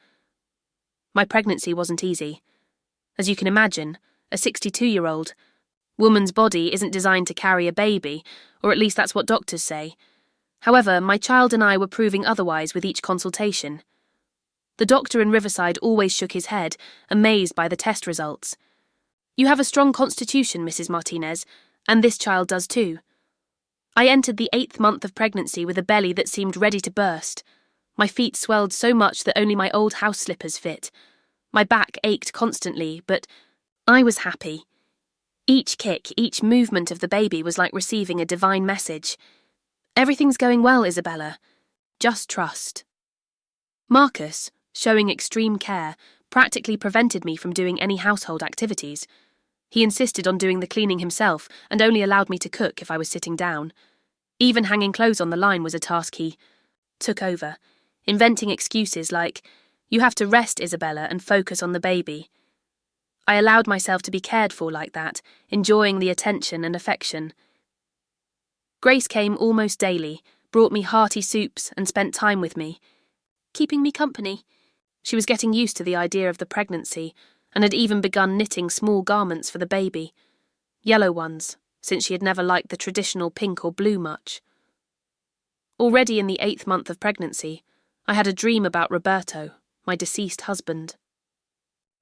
My pregnancy wasn't easy. As you can imagine, a 62-year-old woman's body isn't designed to carry a baby, or at least that's what doctors say. However, my child and I were proving otherwise with each consultation. The doctor in Riverside always shook his head, amazed by the test results. "You have a strong constitution, Mrs. Martinez, and this child does too." I entered the 8th month of pregnancy with a belly that seemed ready to burst. My feet swelled so much that only my old house slippers fit. My back ached constantly, but I was happy. Each kick, each movement of the baby was like receiving a divine message. "Everything's going well, Isabella. Just trust." Marcus, showing extreme care, practically prevented me from doing any household activities. He insisted on doing the cleaning himself and only allowed me to cook if I was sitting down. Even hanging clothes on the line was a task he took over, inventing excuses like, "You have to rest, Isabella, and focus on the baby." I allowed myself to be cared for like that, enjoying the attention and affection. Grace came almost daily, brought me hearty soups and spent time with me, keeping me company. She was getting used to the idea of the pregnancy and had even begun knitting small garments for the baby, yellow ones, since she had never liked the traditional pink or blue much. Already in the 8th month of pregnancy, I had a dream about Roberto, my deceased husband.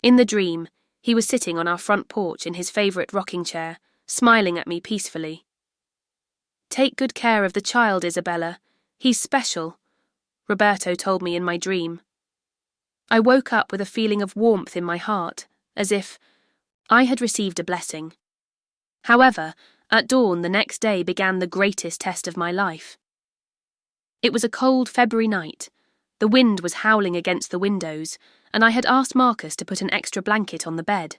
In the dream, he was sitting on our front porch in his favourite rocking chair, smiling at me peacefully. "Take good care of the child, Isabella. He's special," Roberto told me in my dream. I woke up with a feeling of warmth in my heart, as if I had received a blessing. However, at dawn the next day began the greatest test of my life. It was a cold February night. The wind was howling against the windows, and I had asked Marcus to put an extra blanket on the bed.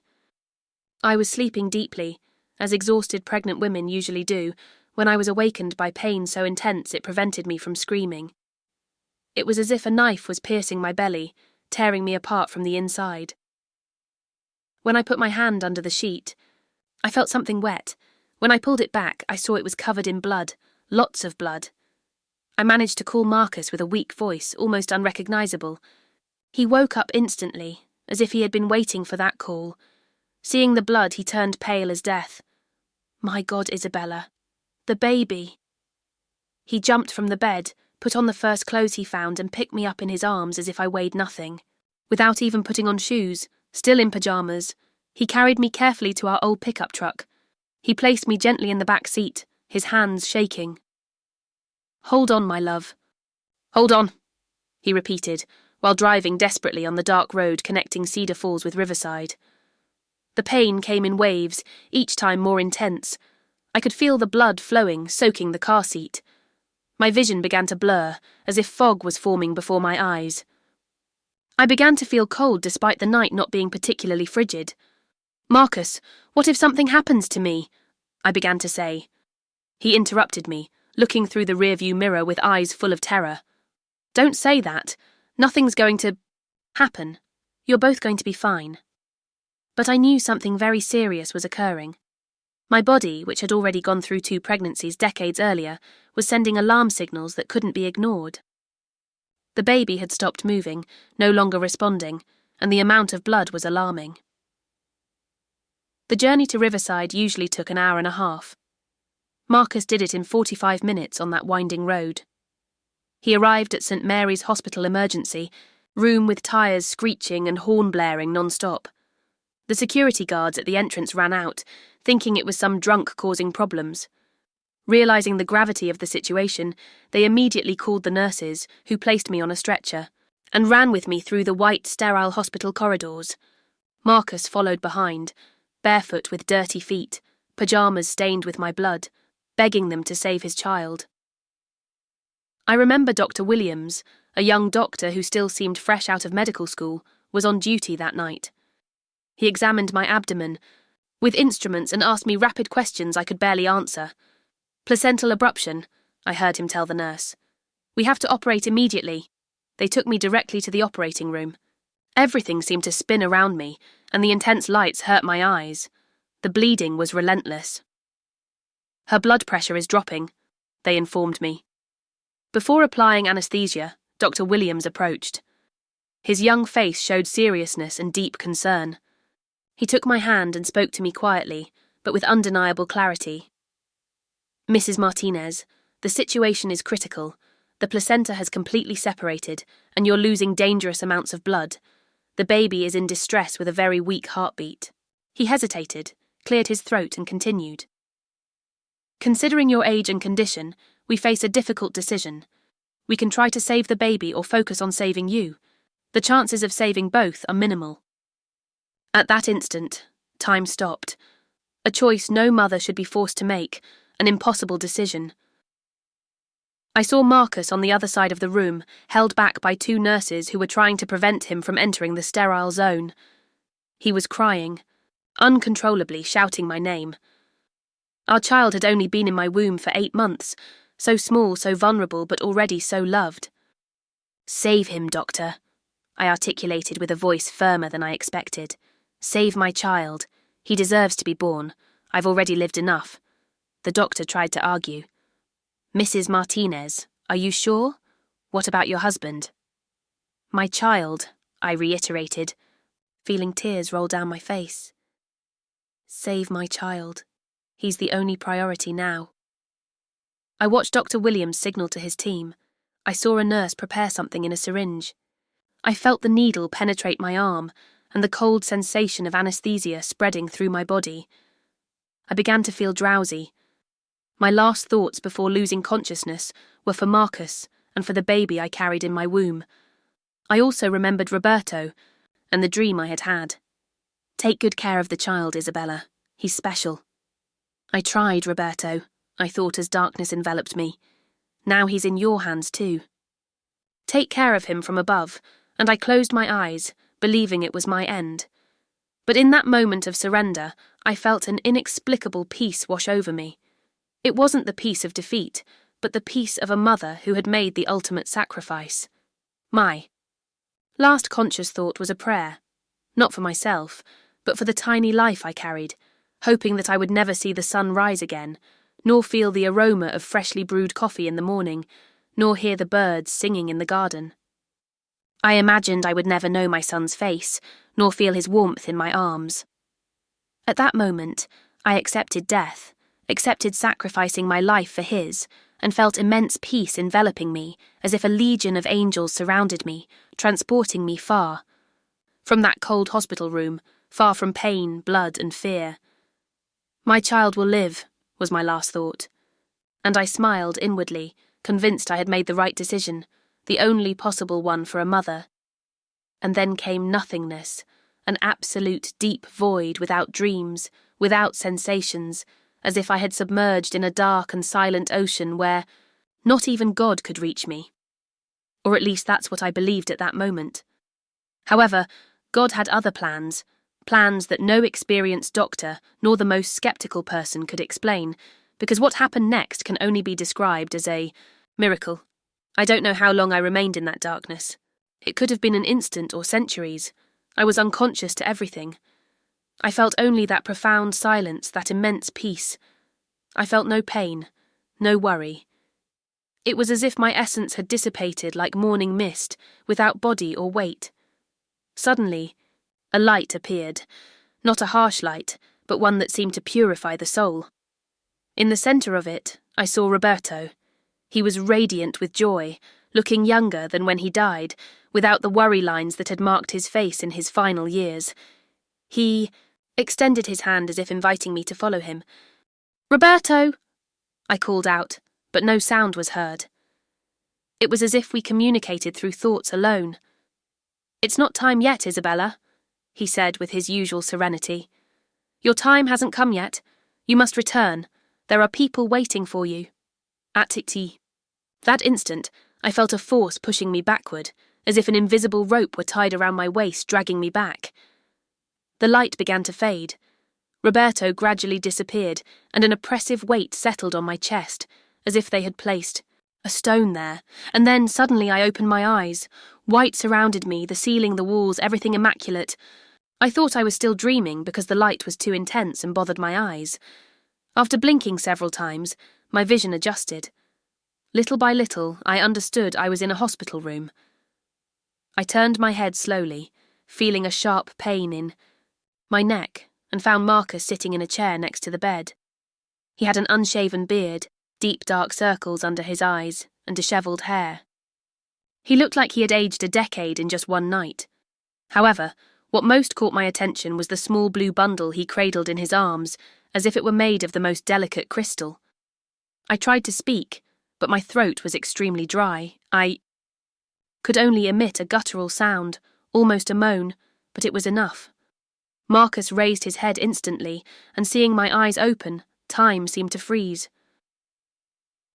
I was sleeping deeply, as exhausted pregnant women usually do, when I was awakened by pain so intense it prevented me from screaming. It was as if a knife was piercing my belly, tearing me apart from the inside. When I put my hand under the sheet, I felt something wet. When I pulled it back, I saw it was covered in blood, lots of blood. I managed to call Marcus with a weak voice, almost unrecognisable. He woke up instantly, as if he had been waiting for that call. Seeing the blood, he turned pale as death. "My God, Isabella. The baby." He jumped from the bed, put on the first clothes he found and picked me up in his arms as if I weighed nothing. Without even putting on shoes, still in pyjamas, he carried me carefully to our old pickup truck. He placed me gently in the back seat, his hands shaking. "Hold on, my love. Hold on," he repeated, while driving desperately on the dark road connecting Cedar Falls with Riverside. The pain came in waves, each time more intense. I could feel the blood flowing, soaking the car seat. My vision began to blur, as if fog was forming before my eyes. I began to feel cold despite the night not being particularly frigid. "Marcus, what if something happens to me?" I began to say. He interrupted me, looking through the rearview mirror with eyes full of terror. "Don't say that. Nothing's going to happen. You're both going to be fine." But I knew something very serious was occurring. My body, which had already gone through 2 pregnancies decades earlier, was sending alarm signals that couldn't be ignored. The baby had stopped moving, no longer responding, and the amount of blood was alarming. The journey to Riverside usually took an hour and a half. Marcus did it in 45 minutes on that winding road. He arrived at St. Mary's Hospital Emergency, room with tyres screeching and horn blaring non-stop. The security guards at the entrance ran out, thinking it was some drunk causing problems. Realising the gravity of the situation, they immediately called the nurses, who placed me on a stretcher, and ran with me through the white, sterile hospital corridors. Marcus followed behind, barefoot with dirty feet, pyjamas stained with my blood, begging them to save his child. I remember Dr. Williams, a young doctor who still seemed fresh out of medical school, was on duty that night. He examined my abdomen with instruments and asked me rapid questions I could barely answer. "Placental abruption," I heard him tell the nurse. "We have to operate immediately." They took me directly to the operating room. Everything seemed to spin around me, and the intense lights hurt my eyes. The bleeding was relentless. "Her blood pressure is dropping," they informed me. Before applying anaesthesia, Dr. Williams approached. His young face showed seriousness and deep concern. He took my hand and spoke to me quietly, but with undeniable clarity. "Mrs. Martinez, the situation is critical. The placenta has completely separated, and you're losing dangerous amounts of blood. The baby is in distress with a very weak heartbeat." He hesitated, cleared his throat, and continued. "Considering your age and condition, we face a difficult decision. We can try to save the baby or focus on saving you. The chances of saving both are minimal." At that instant, time stopped. A choice no mother should be forced to make, an impossible decision. I saw Marcus on the other side of the room, held back by two nurses who were trying to prevent him from entering the sterile zone. He was crying, uncontrollably shouting my name. Our child had only been in my womb for 8 months, so small, so vulnerable, but already so loved. "Save him, doctor," I articulated with a voice firmer than I expected. "Save my child. He deserves to be born. I've already lived enough." The doctor tried to argue. "Mrs. Martinez, are you sure? What about your husband?" "My child," I reiterated, feeling tears roll down my face. "Save my child. He's the only priority now." I watched Dr. Williams signal to his team. I saw a nurse prepare something in a syringe. I felt the needle penetrate my arm, and the cold sensation of anaesthesia spreading through my body. I began to feel drowsy. My last thoughts before losing consciousness were for Marcus and for the baby I carried in my womb. I also remembered Roberto and the dream I had had. "Take good care of the child, Isabella. He's special." "I tried, Roberto," I thought as darkness enveloped me. "Now he's in your hands too." Take care of him from above, and I closed my eyes, believing it was my end. But in that moment of surrender, I felt an inexplicable peace wash over me. It wasn't the peace of defeat, but the peace of a mother who had made the ultimate sacrifice. My last conscious thought was a prayer, not for myself, but for the tiny life I carried, hoping that I would never see the sun rise again, nor feel the aroma of freshly brewed coffee in the morning, nor hear the birds singing in the garden. I imagined I would never know my son's face, nor feel his warmth in my arms. At that moment, I accepted death, accepted sacrificing my life for his, and felt immense peace enveloping me, as if a legion of angels surrounded me, transporting me far. From that cold hospital room, far from pain, blood, and fear. "My child will live," was my last thought. And I smiled inwardly, convinced I had made the right decision, the only possible one for a mother. And then came nothingness, an absolute deep void without dreams, without sensations, as if I had submerged in a dark and silent ocean where not even God could reach me. Or at least that's what I believed at that moment. However, God had other plans, plans that no experienced doctor nor the most skeptical person could explain, because what happened next can only be described as a miracle. I don't know how long I remained in that darkness. It could have been an instant or centuries. I was unconscious to everything. I felt only that profound silence, that immense peace. I felt no pain, no worry. It was as if my essence had dissipated like morning mist, without body or weight. Suddenly, a light appeared. Not a harsh light, but one that seemed to purify the soul. In the centre of it, I saw Roberto. He was radiant with joy, looking younger than when he died, without the worry lines that had marked his face in his final years. He extended his hand as if inviting me to follow him. "Roberto!" I called out, but no sound was heard. It was as if we communicated through thoughts alone. "It's not time yet, Isabella," he said with his usual serenity. "Your time hasn't come yet. You must return. There are people waiting for you. At Titi." That instant, I felt a force pushing me backward, as if an invisible rope were tied around my waist, dragging me back. The light began to fade. Roberto gradually disappeared, and an oppressive weight settled on my chest, as if they had placed a stone there, and then suddenly I opened my eyes. White surrounded me, the ceiling, the walls, everything immaculate. I thought I was still dreaming because the light was too intense and bothered my eyes. After blinking several times, my vision adjusted. Little by little, I understood I was in a hospital room. I turned my head slowly, feeling a sharp pain in my neck, and found Marcus sitting in a chair next to the bed. He had an unshaven beard, deep dark circles under his eyes, and dishevelled hair. He looked like he had aged a decade in just one night. However, what most caught my attention was the small blue bundle he cradled in his arms, as if it were made of the most delicate crystal. I tried to speak, but my throat was extremely dry. I could only emit a guttural sound, almost a moan, but it was enough. Marcus raised his head instantly, and seeing my eyes open, time seemed to freeze.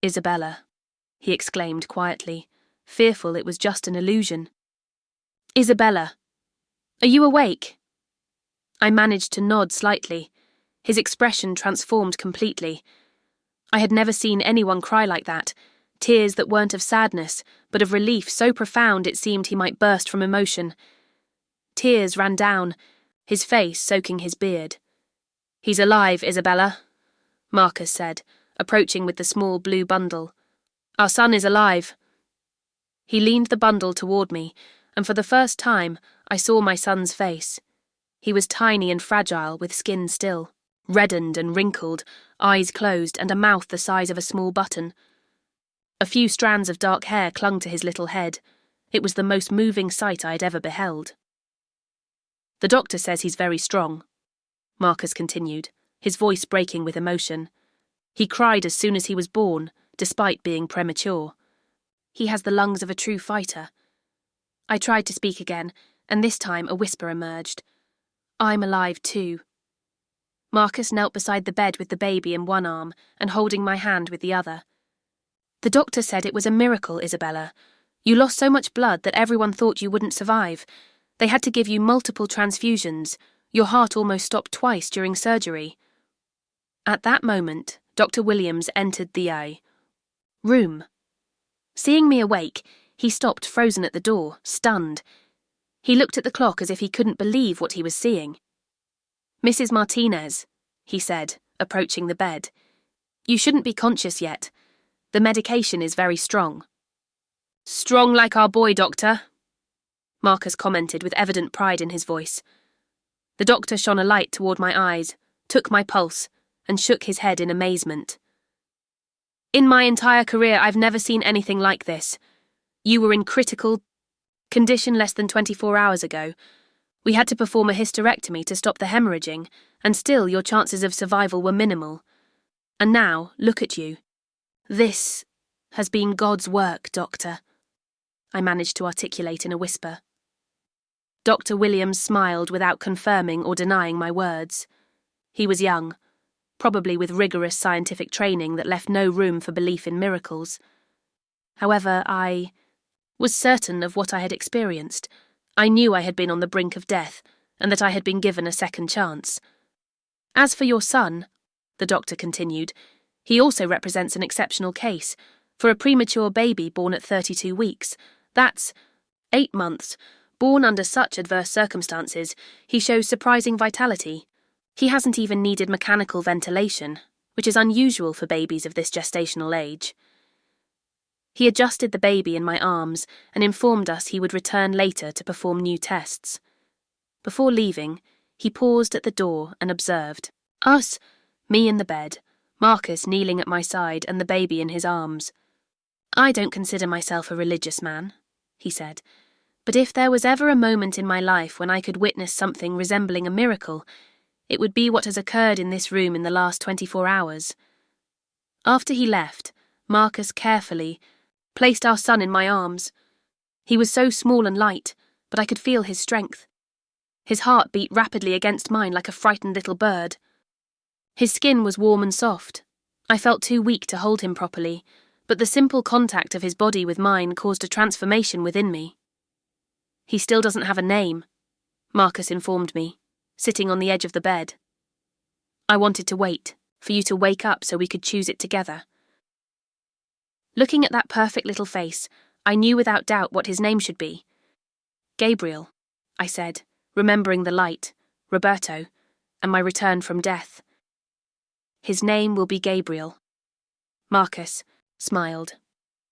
"Isabella," he exclaimed quietly, fearful it was just an illusion. "Isabella, are you awake?" I managed to nod slightly. His expression transformed completely. I had never seen anyone cry like that, tears that weren't of sadness, but of relief so profound it seemed he might burst from emotion. Tears ran down, his face soaking his beard. "He's alive, Isabella," Marcus said, approaching with the small blue bundle. "Our son is alive." He leaned the bundle toward me, and for the first time I saw my son's face. He was tiny and fragile, with skin still, reddened and wrinkled, eyes closed, and a mouth the size of a small button. A few strands of dark hair clung to his little head. It was the most moving sight I had ever beheld. "The doctor says he's very strong," Marcus continued, his voice breaking with emotion. "He cried as soon as he was born, despite being premature. He has the lungs of a true fighter." I tried to speak again, and this time a whisper emerged. "I'm alive too." Marcus knelt beside the bed with the baby in one arm and holding my hand with the other. "The doctor said it was a miracle, Isabella. You lost so much blood that everyone thought you wouldn't survive. They had to give you multiple transfusions. Your heart almost stopped twice during surgery." At that moment, Dr. Williams entered the room. Seeing me awake, he stopped frozen at the door, stunned. He looked at the clock as if he couldn't believe what he was seeing. "Mrs. Martinez," he said, approaching the bed, "you shouldn't be conscious yet. The medication is very strong." "Strong like our boy, doctor," Marcus commented with evident pride in his voice. The doctor shone a light toward my eyes, took my pulse, and shook his head in amazement. "In my entire career, I've never seen anything like this. You were in critical condition less than 24 hours ago. We had to perform a hysterectomy to stop the hemorrhaging, and still your chances of survival were minimal. And now, look at you. This has been God's work, Doctor," I managed to articulate in a whisper. Dr. Williams smiled without confirming or denying my words. He was young, probably with rigorous scientific training that left no room for belief in miracles. However, I was certain of what I had experienced. I knew I had been on the brink of death, and that I had been given a second chance. "As for your son," the doctor continued, "he also represents an exceptional case. For a premature baby born at 32 weeks, that's 8 months, born under such adverse circumstances, he shows surprising vitality. He hasn't even needed mechanical ventilation, which is unusual for babies of this gestational age." He adjusted the baby in my arms and informed us he would return later to perform new tests. Before leaving, he paused at the door and observed, Us, me in the bed, Marcus kneeling at my side and the baby in his arms. I don't consider myself a religious man, he said, but if there was ever a moment in my life when I could witness something resembling a miracle, it would be what has occurred in this room in the last 24 hours. After he left, Marcus carefully placed our son in my arms. He was so small and light, but I could feel his strength. His heart beat rapidly against mine like a frightened little bird. His skin was warm and soft. I felt too weak to hold him properly, but the simple contact of his body with mine caused a transformation within me. He still doesn't have a name, Marcus informed me, sitting on the edge of the bed. I wanted to wait, for you to wake up so we could choose it together. Looking at that perfect little face, I knew without doubt what his name should be. Gabriel, I said, remembering the light, Roberto, and my return from death. His name will be Gabriel. Marcus smiled.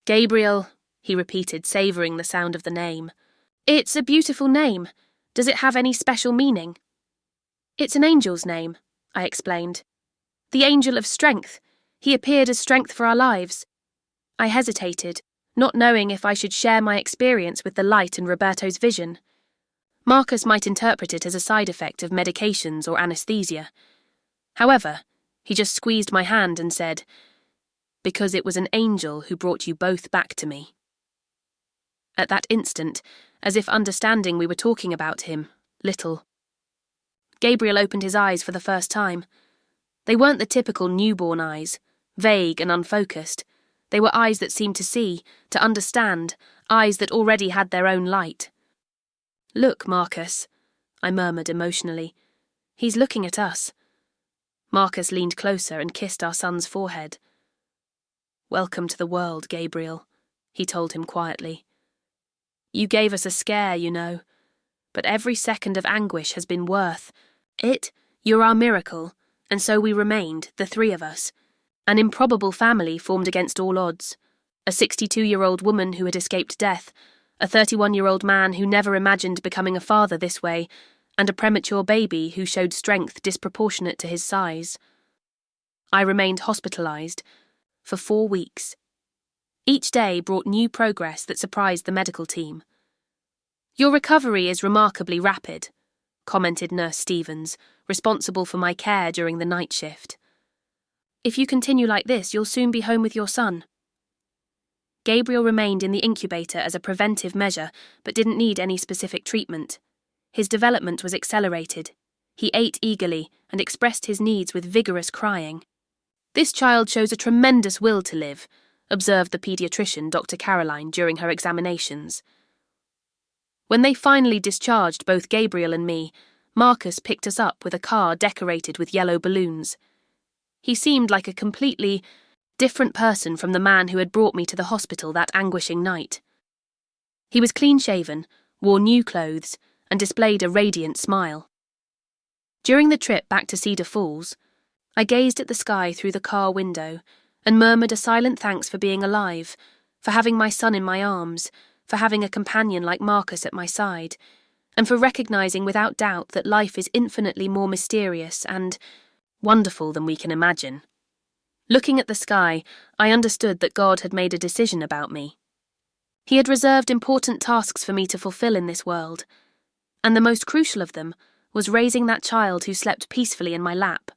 Gabriel, he repeated, savouring the sound of the name. It's a beautiful name. Does it have any special meaning? It's an angel's name, I explained. The angel of strength. He appeared as strength for our lives. I hesitated, not knowing if I should share my experience with the light and Roberto's vision. Marcus might interpret it as a side effect of medications or anesthesia. However, he just squeezed my hand and said, "Because it was an angel who brought you both back to me." At that instant, as if understanding we were talking about him, little. Gabriel opened his eyes for the first time. They weren't the typical newborn eyes, vague and unfocused. They were eyes that seemed to see, to understand, eyes that already had their own light. "Look, Marcus," I murmured emotionally. "He's looking at us." Marcus leaned closer and kissed our son's forehead. "Welcome to the world, Gabriel," he told him quietly. "You gave us a scare, you know, but every second of anguish has been worth it. You're our miracle, and so we remained, the three of us. An improbable family formed against all odds. A 62-year-old woman who had escaped death, a 31-year-old man who never imagined becoming a father this way, and a premature baby who showed strength disproportionate to his size. I remained hospitalized for 4 weeks. Each day brought new progress that surprised the medical team. "Your recovery is remarkably rapid," commented Nurse Stevens, responsible for my care during the night shift. "If you continue like this, you'll soon be home with your son." Gabriel remained in the incubator as a preventive measure, but didn't need any specific treatment. His development was accelerated. He ate eagerly and expressed his needs with vigorous crying. "This child shows a tremendous will to live," observed the paediatrician, Dr. Caroline, during her examinations. When they finally discharged both Gabriel and me, Marcus picked us up with a car decorated with yellow balloons. He seemed like a completely different person from the man who had brought me to the hospital that anguishing night. He was clean-shaven, wore new clothes, and displayed a radiant smile. During the trip back to Cedar Falls, I gazed at the sky through the car window and murmured a silent thanks for being alive, for having my son in my arms, for having a companion like Marcus at my side, and for recognizing without doubt that life is infinitely more mysterious and wonderful than we can imagine. Looking at the sky, I understood that God had made a decision about me. He had reserved important tasks for me to fulfill in this world, and the most crucial of them was raising that child who slept peacefully in my lap,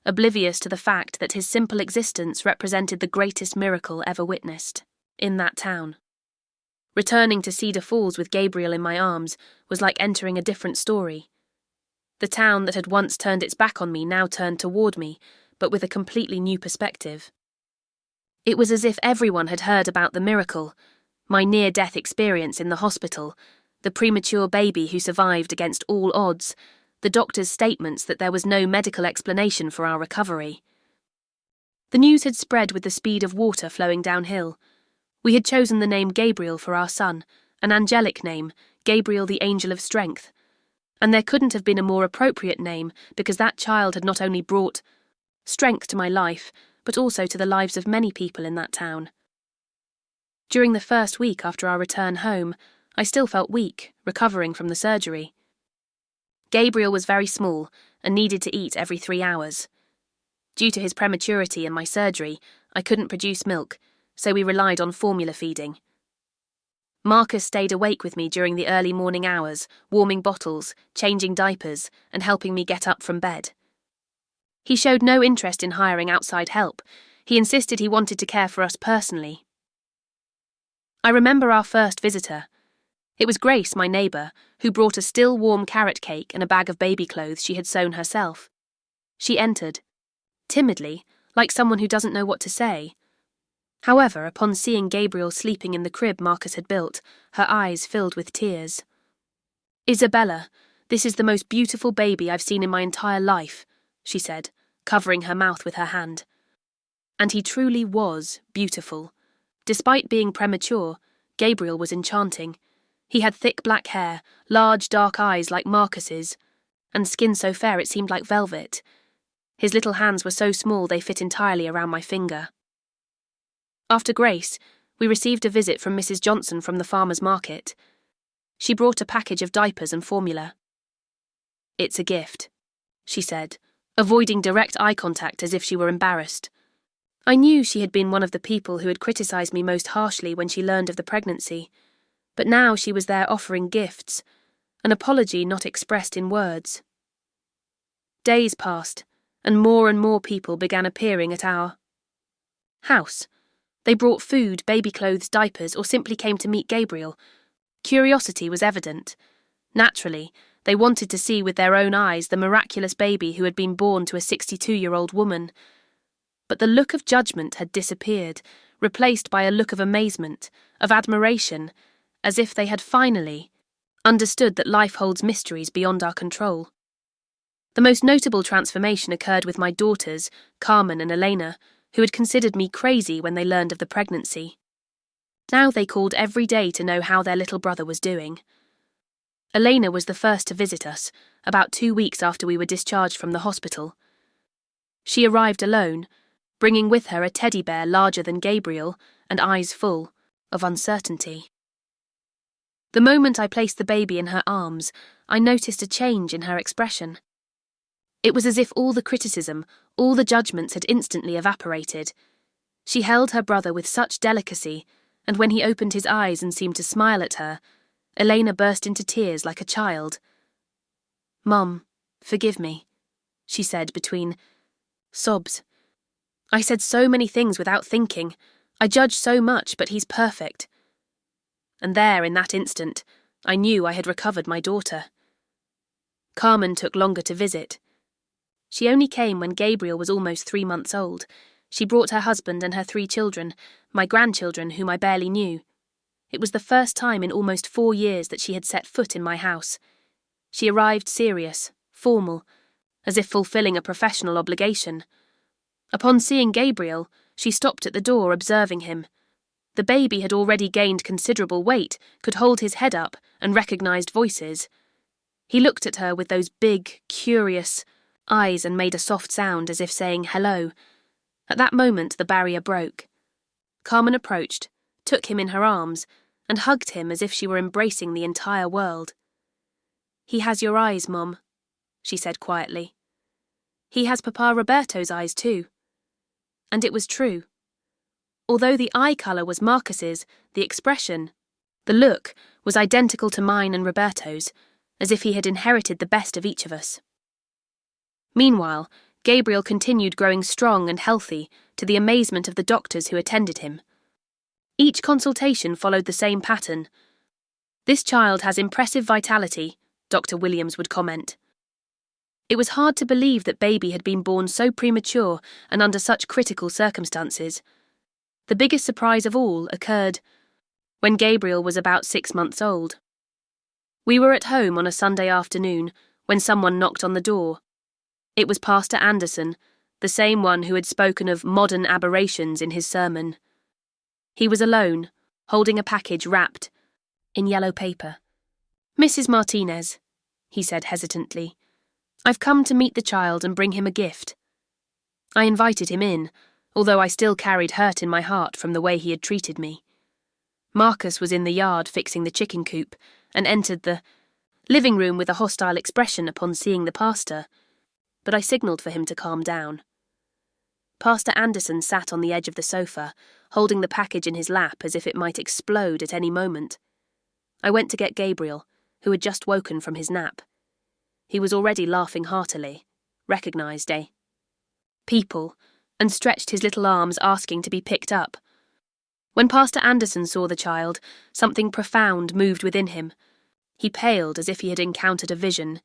oblivious to the fact that his simple existence represented the greatest miracle ever witnessed in that town. Returning to Cedar Falls with Gabriel in my arms was like entering a different story. The town that had once turned its back on me now turned toward me, but with a completely new perspective. It was as if everyone had heard about the miracle, my near-death experience in the hospital, the premature baby who survived against all odds, the doctor's statements that there was no medical explanation for our recovery. The news had spread with the speed of water flowing downhill. We had chosen the name Gabriel for our son, an angelic name, Gabriel the Angel of Strength. And there couldn't have been a more appropriate name because that child had not only brought strength to my life, but also to the lives of many people in that town. During the first week after our return home, I still felt weak, recovering from the surgery. Gabriel was very small and needed to eat every 3 hours. Due to his prematurity and my surgery, I couldn't produce milk, so we relied on formula feeding. Marcus stayed awake with me during the early morning hours, warming bottles, changing diapers, and helping me get up from bed. He showed no interest in hiring outside help. He insisted he wanted to care for us personally. I remember our first visitor. It was Grace, my neighbour, who brought a still warm carrot cake and a bag of baby clothes she had sewn herself. She entered, timidly, like someone who doesn't know what to say. However, upon seeing Gabriel sleeping in the crib Marcus had built, her eyes filled with tears. "Isabella, this is the most beautiful baby I've seen in my entire life," she said, covering her mouth with her hand. And he truly was beautiful. Despite being premature, Gabriel was enchanting. He had thick black hair, large dark eyes like Marcus's, and skin so fair it seemed like velvet. His little hands were so small they fit entirely around my finger. After Grace, we received a visit from Mrs. Johnson from the farmer's market. She brought a package of diapers and formula. "It's a gift," she said, avoiding direct eye contact as if she were embarrassed. I knew she had been one of the people who had criticised me most harshly when she learned of the pregnancy, but now she was there offering gifts, an apology not expressed in words. Days passed, and more people began appearing at our house. They brought food, baby clothes, diapers, or simply came to meet Gabriel. Curiosity was evident. Naturally, they wanted to see with their own eyes the miraculous baby who had been born to a 62-year-old woman. But the look of judgment had disappeared, replaced by a look of amazement, of admiration, as if they had finally understood that life holds mysteries beyond our control. The most notable transformation occurred with my daughters, Carmen and Elena, who had considered me crazy when they learned of the pregnancy. Now they called every day to know how their little brother was doing. Elena was the first to visit us, about 2 weeks after we were discharged from the hospital. She arrived alone, bringing with her a teddy bear larger than Gabriel and eyes full of uncertainty. The moment I placed the baby in her arms, I noticed a change in her expression. It was as if all the criticism, all the judgments had instantly evaporated. She held her brother with such delicacy, and when he opened his eyes and seemed to smile at her, Elena burst into tears like a child. "Mum, forgive me," she said between sobs. "I said so many things without thinking. I judged so much, but he's perfect." And there, in that instant, I knew I had recovered my daughter. Carmen took longer to visit. She only came when Gabriel was almost 3 months old. She brought her husband and her 3 children, my grandchildren whom I barely knew. It was the first time in almost 4 years that she had set foot in my house. She arrived serious, formal, as if fulfilling a professional obligation. Upon seeing Gabriel, she stopped at the door observing him. The baby had already gained considerable weight, could hold his head up, and recognised voices. He looked at her with those big, curious eyes and made a soft sound as if saying hello. At that moment the barrier broke. Carmen approached, took him in her arms, and hugged him as if she were embracing the entire world. "He has your eyes, Mom," she said quietly. "He has Papa Roberto's eyes too." And it was true. Although the eye colour was Marcus's, the expression, the look, was identical to mine and Roberto's, as if he had inherited the best of each of us. Meanwhile, Gabriel continued growing strong and healthy, to the amazement of the doctors who attended him. Each consultation followed the same pattern. "This child has impressive vitality," Dr. Williams would comment. It was hard to believe that baby had been born so premature and under such critical circumstances. The biggest surprise of all occurred when Gabriel was about 6 months old. We were at home on a Sunday afternoon when someone knocked on the door. It was Pastor Anderson, the same one who had spoken of modern aberrations in his sermon. He was alone, holding a package wrapped in yellow paper. "Mrs. Martinez," he said hesitantly, "I've come to meet the child and bring him a gift." I invited him in, although I still carried hurt in my heart from the way he had treated me. Marcus was in the yard fixing the chicken coop and entered the living room with a hostile expression upon seeing the pastor, but I signalled for him to calm down. Pastor Anderson sat on the edge of the sofa, holding the package in his lap as if it might explode at any moment. I went to get Gabriel, who had just woken from his nap. He was already laughing heartily. Recognised, eh? People, and stretched his little arms asking to be picked up. When Pastor Anderson saw the child, something profound moved within him. He paled as if he had encountered a vision.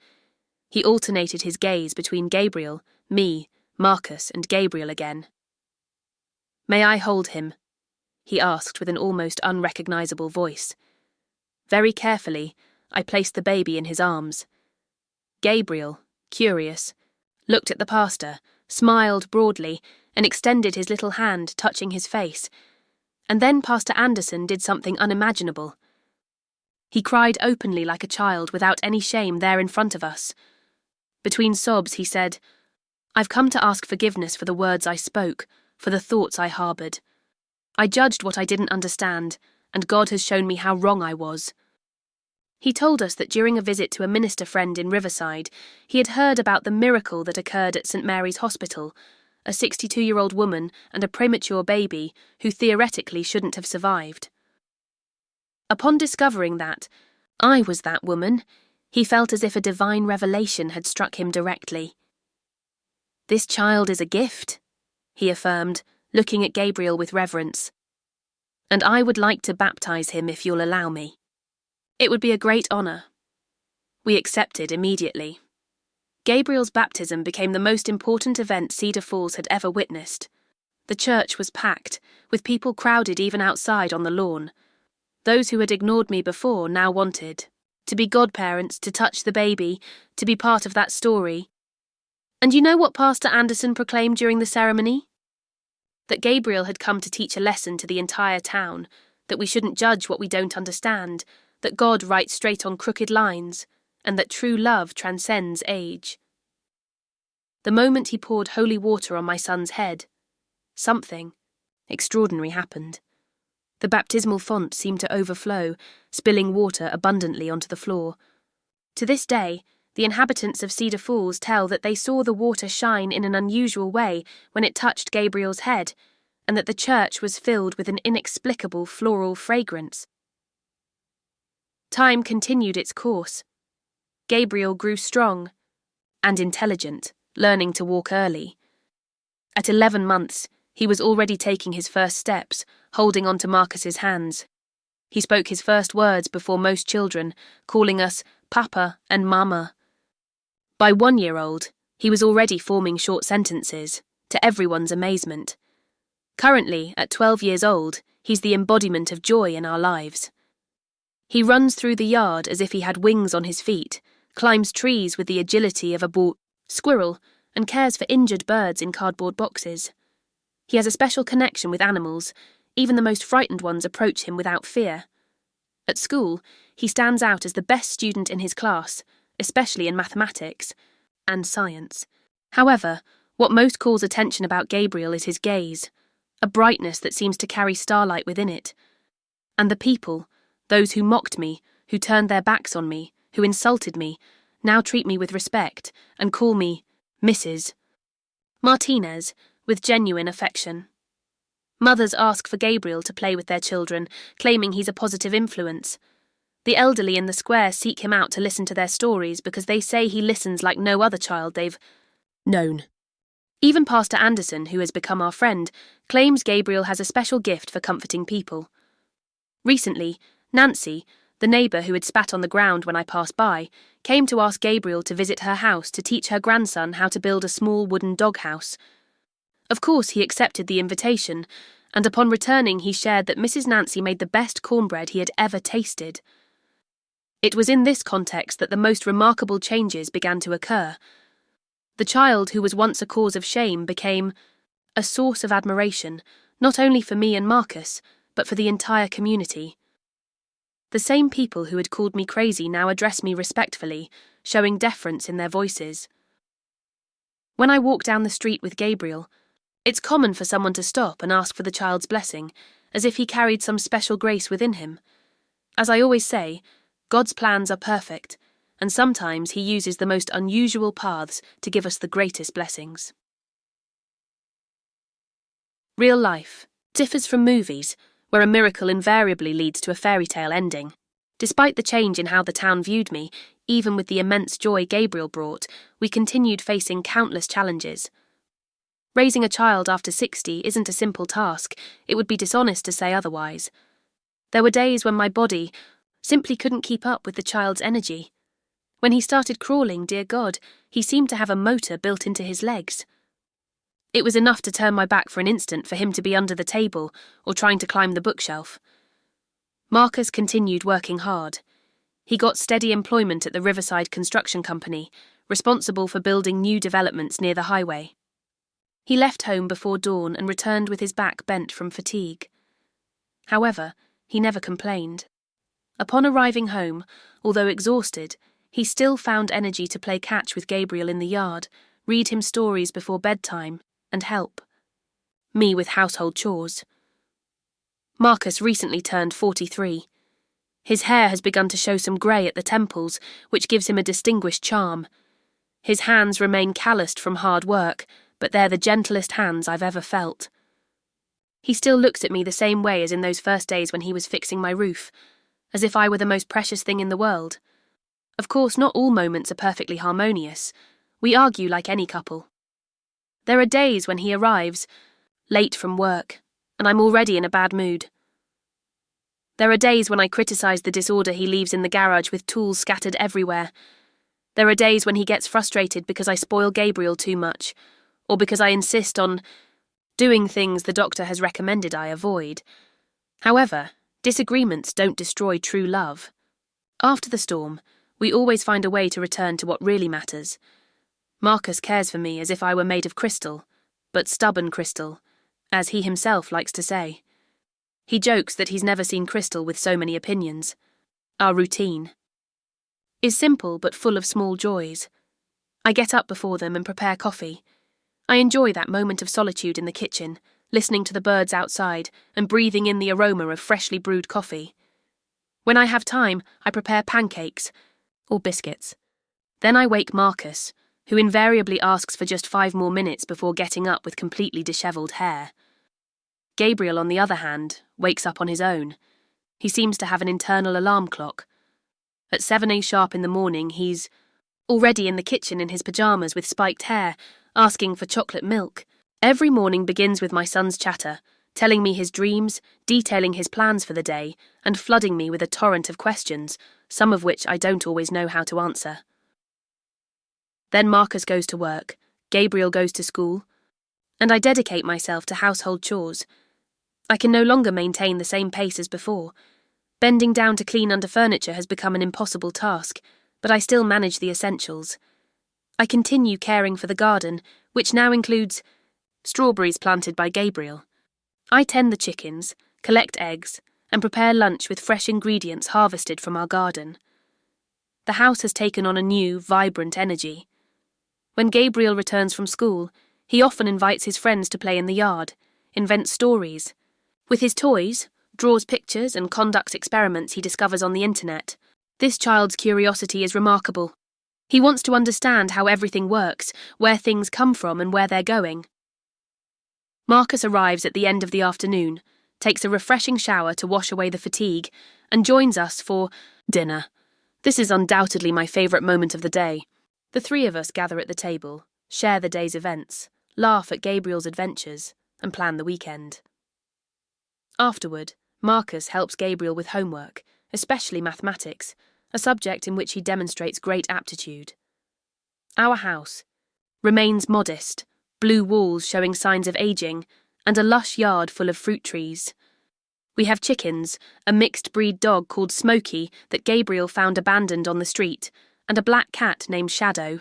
He alternated his gaze between Gabriel, me, Marcus, and Gabriel again. "May I hold him?" he asked with an almost unrecognisable voice. Very carefully, I placed the baby in his arms. Gabriel, curious, looked at the pastor, smiled broadly, and extended his little hand, touching his face. And then Pastor Anderson did something unimaginable. He cried openly like a child without any shame there in front of us. Between sobs he said, "I've come to ask forgiveness for the words I spoke, for the thoughts I harboured. I judged what I didn't understand, and God has shown me how wrong I was." He told us that during a visit to a minister friend in Riverside, he had heard about the miracle that occurred at St. Mary's Hospital, a 62-year-old woman and a premature baby who theoretically shouldn't have survived. Upon discovering that I was that woman, he felt as if a divine revelation had struck him directly. "This child is a gift," he affirmed, looking at Gabriel with reverence. "And I would like to baptize him if you'll allow me. It would be a great honour." We accepted immediately. Gabriel's baptism became the most important event Cedar Falls had ever witnessed. The church was packed, with people crowded even outside on the lawn. Those who had ignored me before now wanted to be godparents, to touch the baby, to be part of that story. And you know what Pastor Anderson proclaimed during the ceremony? That Gabriel had come to teach a lesson to the entire town, that we shouldn't judge what we don't understand, that God writes straight on crooked lines, and that true love transcends age. The moment he poured holy water on my son's head, something extraordinary happened. The baptismal font seemed to overflow, spilling water abundantly onto the floor. To this day, the inhabitants of Cedar Falls tell that they saw the water shine in an unusual way when it touched Gabriel's head, and that the church was filled with an inexplicable floral fragrance. Time continued its course. Gabriel grew strong and intelligent, learning to walk early. At 11 months, he was already taking his first steps, holding on to Marcus's hands. He spoke his first words before most children, calling us Papa and Mama. By 1-year-old, he was already forming short sentences, to everyone's amazement. Currently, at 12 years old, he's the embodiment of joy in our lives. He runs through the yard as if he had wings on his feet, climbs trees with the agility of a squirrel, and cares for injured birds in cardboard boxes. He has a special connection with animals. Even the most frightened ones approach him without fear. At school, he stands out as the best student in his class, especially in mathematics and science. However, what most calls attention about Gabriel is his gaze, a brightness that seems to carry starlight within it. And the people, those who mocked me, who turned their backs on me, who insulted me, now treat me with respect and call me Mrs. Martinez with genuine affection. Mothers ask for Gabriel to play with their children, claiming he's a positive influence. The elderly in the square seek him out to listen to their stories because they say he listens like no other child they've known. Even Pastor Anderson, who has become our friend, claims Gabriel has a special gift for comforting people. Recently, Nancy, the neighbour who had spat on the ground when I passed by, came to ask Gabriel to visit her house to teach her grandson how to build a small wooden doghouse. Of course, he accepted the invitation, and upon returning he shared that Mrs. Nancy made the best cornbread he had ever tasted. It was in this context that the most remarkable changes began to occur. The child who was once a cause of shame became a source of admiration, not only for me and Marcus, but for the entire community. The same people who had called me crazy now address me respectfully, showing deference in their voices. When I walk down the street with Gabriel, it's common for someone to stop and ask for the child's blessing, as if he carried some special grace within him. As I always say, God's plans are perfect, and sometimes he uses the most unusual paths to give us the greatest blessings. Real life differs from movies, where a miracle invariably leads to a fairy tale ending. Despite the change in how the town viewed me, even with the immense joy Gabriel brought, we continued facing countless challenges. Raising a child after 60 isn't a simple task. It would be dishonest to say otherwise. There were days when my body simply couldn't keep up with the child's energy. When he started crawling, dear God, he seemed to have a motor built into his legs. It was enough to turn my back for an instant for him to be under the table or trying to climb the bookshelf. Marcus continued working hard. He got steady employment at the Riverside Construction Company, responsible for building new developments near the highway. He left home before dawn and returned with his back bent from fatigue. However, he never complained. Upon arriving home, although exhausted, he still found energy to play catch with Gabriel in the yard, read him stories before bedtime, and help me with household chores. Marcus recently turned 43. His hair has begun to show some grey at the temples, which gives him a distinguished charm. His hands remain calloused from hard work, but they're the gentlest hands I've ever felt. He still looks at me the same way as in those first days when he was fixing my roof, as if I were the most precious thing in the world. Of course, not all moments are perfectly harmonious. We argue like any couple. There are days when he arrives, late from work, and I'm already in a bad mood. There are days when I criticise the disorder he leaves in the garage with tools scattered everywhere. There are days when he gets frustrated because I spoil Gabriel too much, or because I insist on doing things the doctor has recommended I avoid. However, disagreements don't destroy true love. After the storm, we always find a way to return to what really matters. Marcus cares for me as if I were made of crystal, but stubborn crystal, as he himself likes to say. He jokes that he's never seen crystal with so many opinions. Our routine is simple but full of small joys. I get up before them and prepare coffee. I enjoy that moment of solitude in the kitchen, listening to the birds outside and breathing in the aroma of freshly brewed coffee. When I have time, I prepare pancakes or biscuits. Then I wake Marcus, who invariably asks for just 5 more minutes before getting up with completely dishevelled hair. Gabriel, on the other hand, wakes up on his own. He seems to have an internal alarm clock. At 7 sharp in the morning, he's already in the kitchen in his pyjamas with spiked hair, asking for chocolate milk. Every morning begins with my son's chatter, telling me his dreams, detailing his plans for the day, and flooding me with a torrent of questions, some of which I don't always know how to answer. Then Marcus goes to work, Gabriel goes to school, and I dedicate myself to household chores. I can no longer maintain the same pace as before. Bending down to clean under furniture has become an impossible task, but I still manage the essentials. I continue caring for the garden, which now includes strawberries planted by Gabriel. I tend the chickens, collect eggs, and prepare lunch with fresh ingredients harvested from our garden. The house has taken on a new, vibrant energy. When Gabriel returns from school, he often invites his friends to play in the yard, invents stories. With his toys, draws pictures and conducts experiments he discovers on the internet. This child's curiosity is remarkable. He wants to understand how everything works, where things come from and where they're going. Marcus arrives at the end of the afternoon, takes a refreshing shower to wash away the fatigue, and joins us for dinner. This is undoubtedly my favourite moment of the day. The 3 of us gather at the table, share the day's events, laugh at Gabriel's adventures, and plan the weekend. Afterward, Marcus helps Gabriel with homework, especially mathematics, a subject in which he demonstrates great aptitude. Our house remains modest, blue walls showing signs of ageing, and a lush yard full of fruit trees. We have chickens, a mixed-breed dog called Smokey that Gabriel found abandoned on the street, and a black cat named Shadow.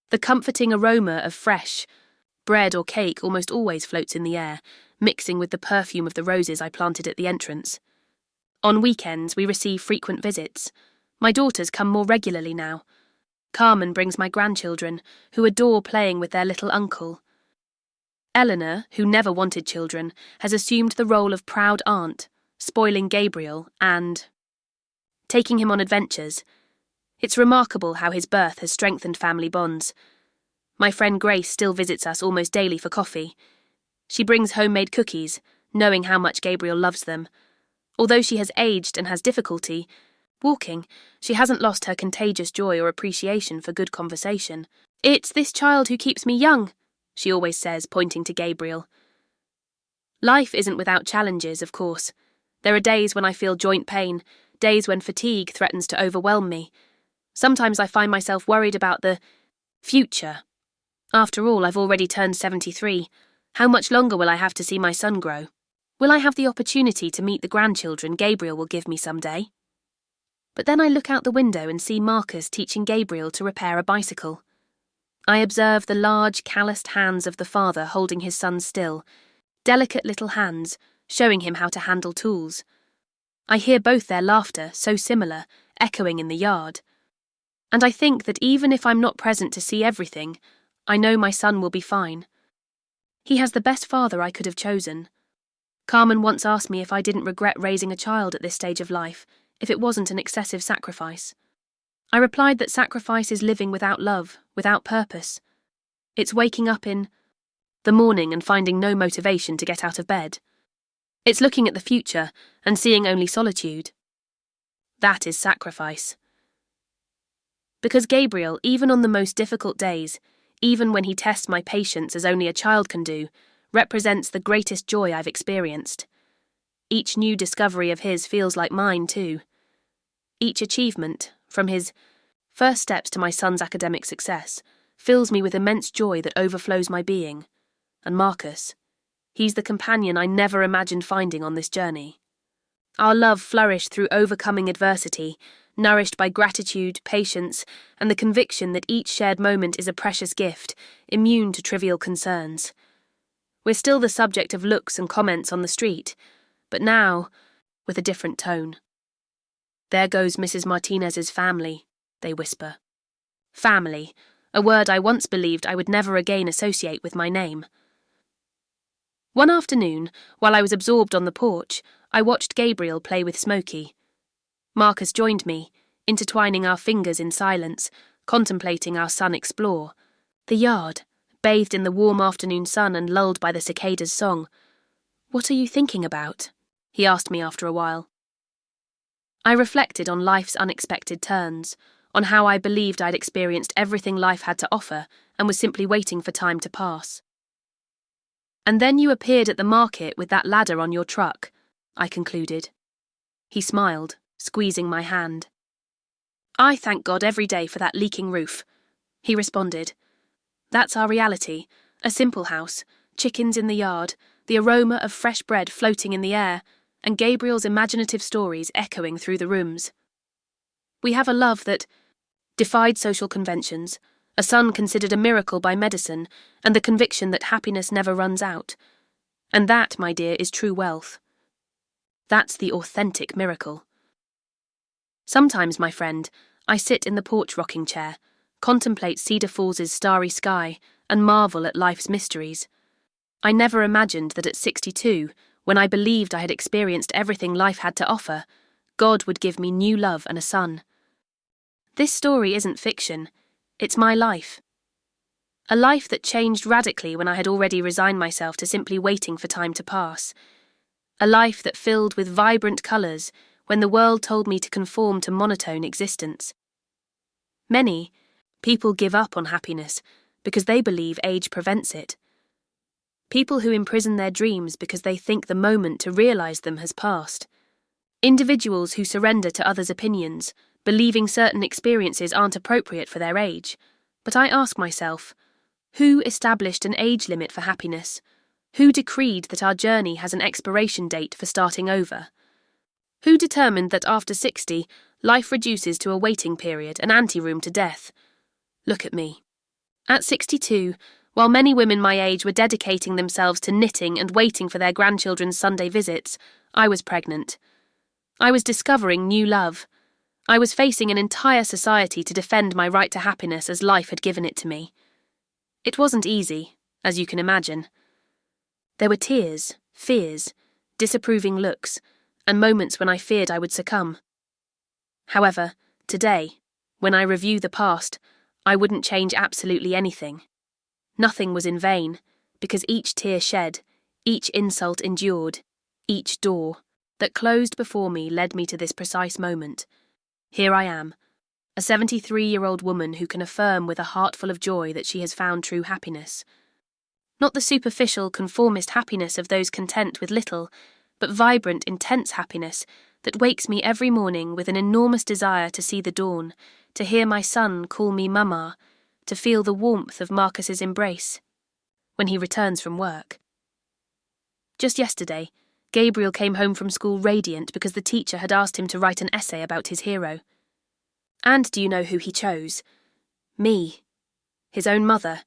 The comforting aroma of fresh bread or cake almost always floats in the air, mixing with the perfume of the roses I planted at the entrance. On weekends, we receive frequent visits. My daughters come more regularly now. Carmen brings my grandchildren, who adore playing with their little uncle. Eleanor, who never wanted children, has assumed the role of proud aunt, spoiling Gabriel and taking him on adventures. It's remarkable how his birth has strengthened family bonds. My friend Grace still visits us almost daily for coffee. She brings homemade cookies, knowing how much Gabriel loves them. Although she has aged and has difficulty walking, she hasn't lost her contagious joy or appreciation for good conversation. "It's this child who keeps me young," she always says, pointing to Gabriel. Life isn't without challenges, of course. There are days when I feel joint pain, days when fatigue threatens to overwhelm me. Sometimes I find myself worried about the future. After all, I've already turned 73. How much longer will I have to see my son grow? Will I have the opportunity to meet the grandchildren Gabriel will give me someday? But then I look out the window and see Marcus teaching Gabriel to repair a bicycle. I observe the large, calloused hands of the father holding his son still, delicate little hands, showing him how to handle tools. I hear both their laughter, so similar, echoing in the yard. And I think that even if I'm not present to see everything, I know my son will be fine. He has the best father I could have chosen. Carmen once asked me if I didn't regret raising a child at this stage of life, if it wasn't an excessive sacrifice. I replied that sacrifice is living without love, without purpose. It's waking up in the morning and finding no motivation to get out of bed. It's looking at the future and seeing only solitude. That is sacrifice. Because Gabriel, even on the most difficult days, even when he tests my patience as only a child can do, represents the greatest joy I've experienced. Each new discovery of his feels like mine too. Each achievement, from his first steps to my son's academic success, fills me with immense joy that overflows my being. And Marcus, he's the companion I never imagined finding on this journey. Our love flourished through overcoming adversity, nourished by gratitude, patience, and the conviction that each shared moment is a precious gift, immune to trivial concerns. We're still the subject of looks and comments on the street, but now, with a different tone. "There goes Mrs. Martinez's family," they whisper. Family, a word I once believed I would never again associate with my name. One afternoon, while I was absorbed on the porch, I watched Gabriel play with Smokey. Marcus joined me, intertwining our fingers in silence, contemplating our son explore. The yard, bathed in the warm afternoon sun and lulled by the cicadas' song. "What are you thinking about?" he asked me after a while. I reflected on life's unexpected turns, on how I believed I'd experienced everything life had to offer and was simply waiting for time to pass. "And then you appeared at the market with that ladder on your truck," I concluded. He smiled, squeezing my hand. "I thank God every day for that leaking roof," he responded. "That's our reality, a simple house, chickens in the yard, the aroma of fresh bread floating in the air, and Gabriel's imaginative stories echoing through the rooms. We have a love that defied social conventions, a son considered a miracle by medicine, and the conviction that happiness never runs out. And that, my dear, is true wealth. That's the authentic miracle. Sometimes, my friend, I sit in the porch rocking chair, contemplate Cedar Falls' starry sky, and marvel at life's mysteries. I never imagined that at 62, when I believed I had experienced everything life had to offer, God would give me new love and a son. This story isn't fiction. It's my life. A life that changed radically when I had already resigned myself to simply waiting for time to pass. A life that filled with vibrant colours when the world told me to conform to monotone existence. Many people give up on happiness because they believe age prevents it. People who imprison their dreams because they think the moment to realise them has passed. Individuals who surrender to others' opinions, believing certain experiences aren't appropriate for their age. But I ask myself, who established an age limit for happiness? Who decreed that our journey has an expiration date for starting over? Who determined that after 60, life reduces to a waiting period, an anteroom to death? Look at me. At 62, while many women my age were dedicating themselves to knitting and waiting for their grandchildren's Sunday visits, I was pregnant. I was discovering new love. I was facing an entire society to defend my right to happiness as life had given it to me. It wasn't easy, as you can imagine. There were tears, fears, disapproving looks, and moments when I feared I would succumb. However, today, when I review the past, I wouldn't change absolutely anything. Nothing was in vain, because each tear shed, each insult endured, each door that closed before me led me to this precise moment. Here I am, a 73-year-old woman who can affirm with a heart full of joy that she has found true happiness. Not the superficial, conformist happiness of those content with little, but vibrant, intense happiness that wakes me every morning with an enormous desire to see the dawn, to hear my son call me Mama, to feel the warmth of Marcus's embrace when he returns from work. Just yesterday, Gabriel came home from school radiant because the teacher had asked him to write an essay about his hero. And do you know who he chose? Me. His own mother.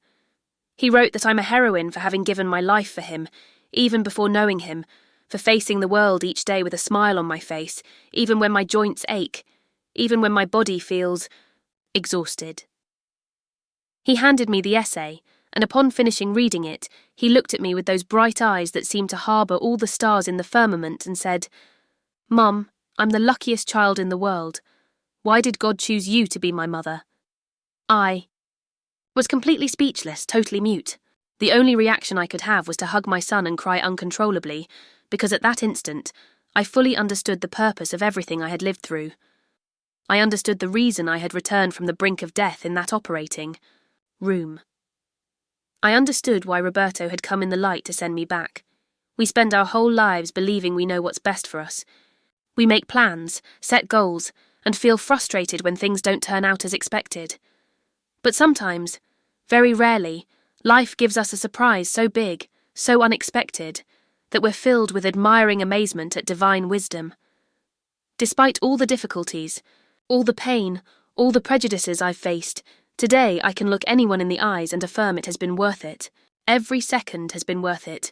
He wrote that I'm a heroine for having given my life for him, even before knowing him, for facing the world each day with a smile on my face, even when my joints ache, even when my body feels exhausted. He handed me the essay, and upon finishing reading it, he looked at me with those bright eyes that seemed to harbour all the stars in the firmament and said, "Mum, I'm the luckiest child in the world. Why did God choose you to be my mother?" I was completely speechless, totally mute. The only reaction I could have was to hug my son and cry uncontrollably, because at that instant, I fully understood the purpose of everything I had lived through. I understood the reason I had returned from the brink of death in that operating room. I understood why Roberto had come in the light to send me back. We spend our whole lives believing we know what's best for us. We make plans, set goals, and feel frustrated when things don't turn out as expected. But sometimes, very rarely, life gives us a surprise so big, so unexpected, that we're filled with admiring amazement at divine wisdom. Despite all the difficulties, all the pain, all the prejudices I've faced, today I can look anyone in the eyes and affirm it has been worth it. Every second has been worth it.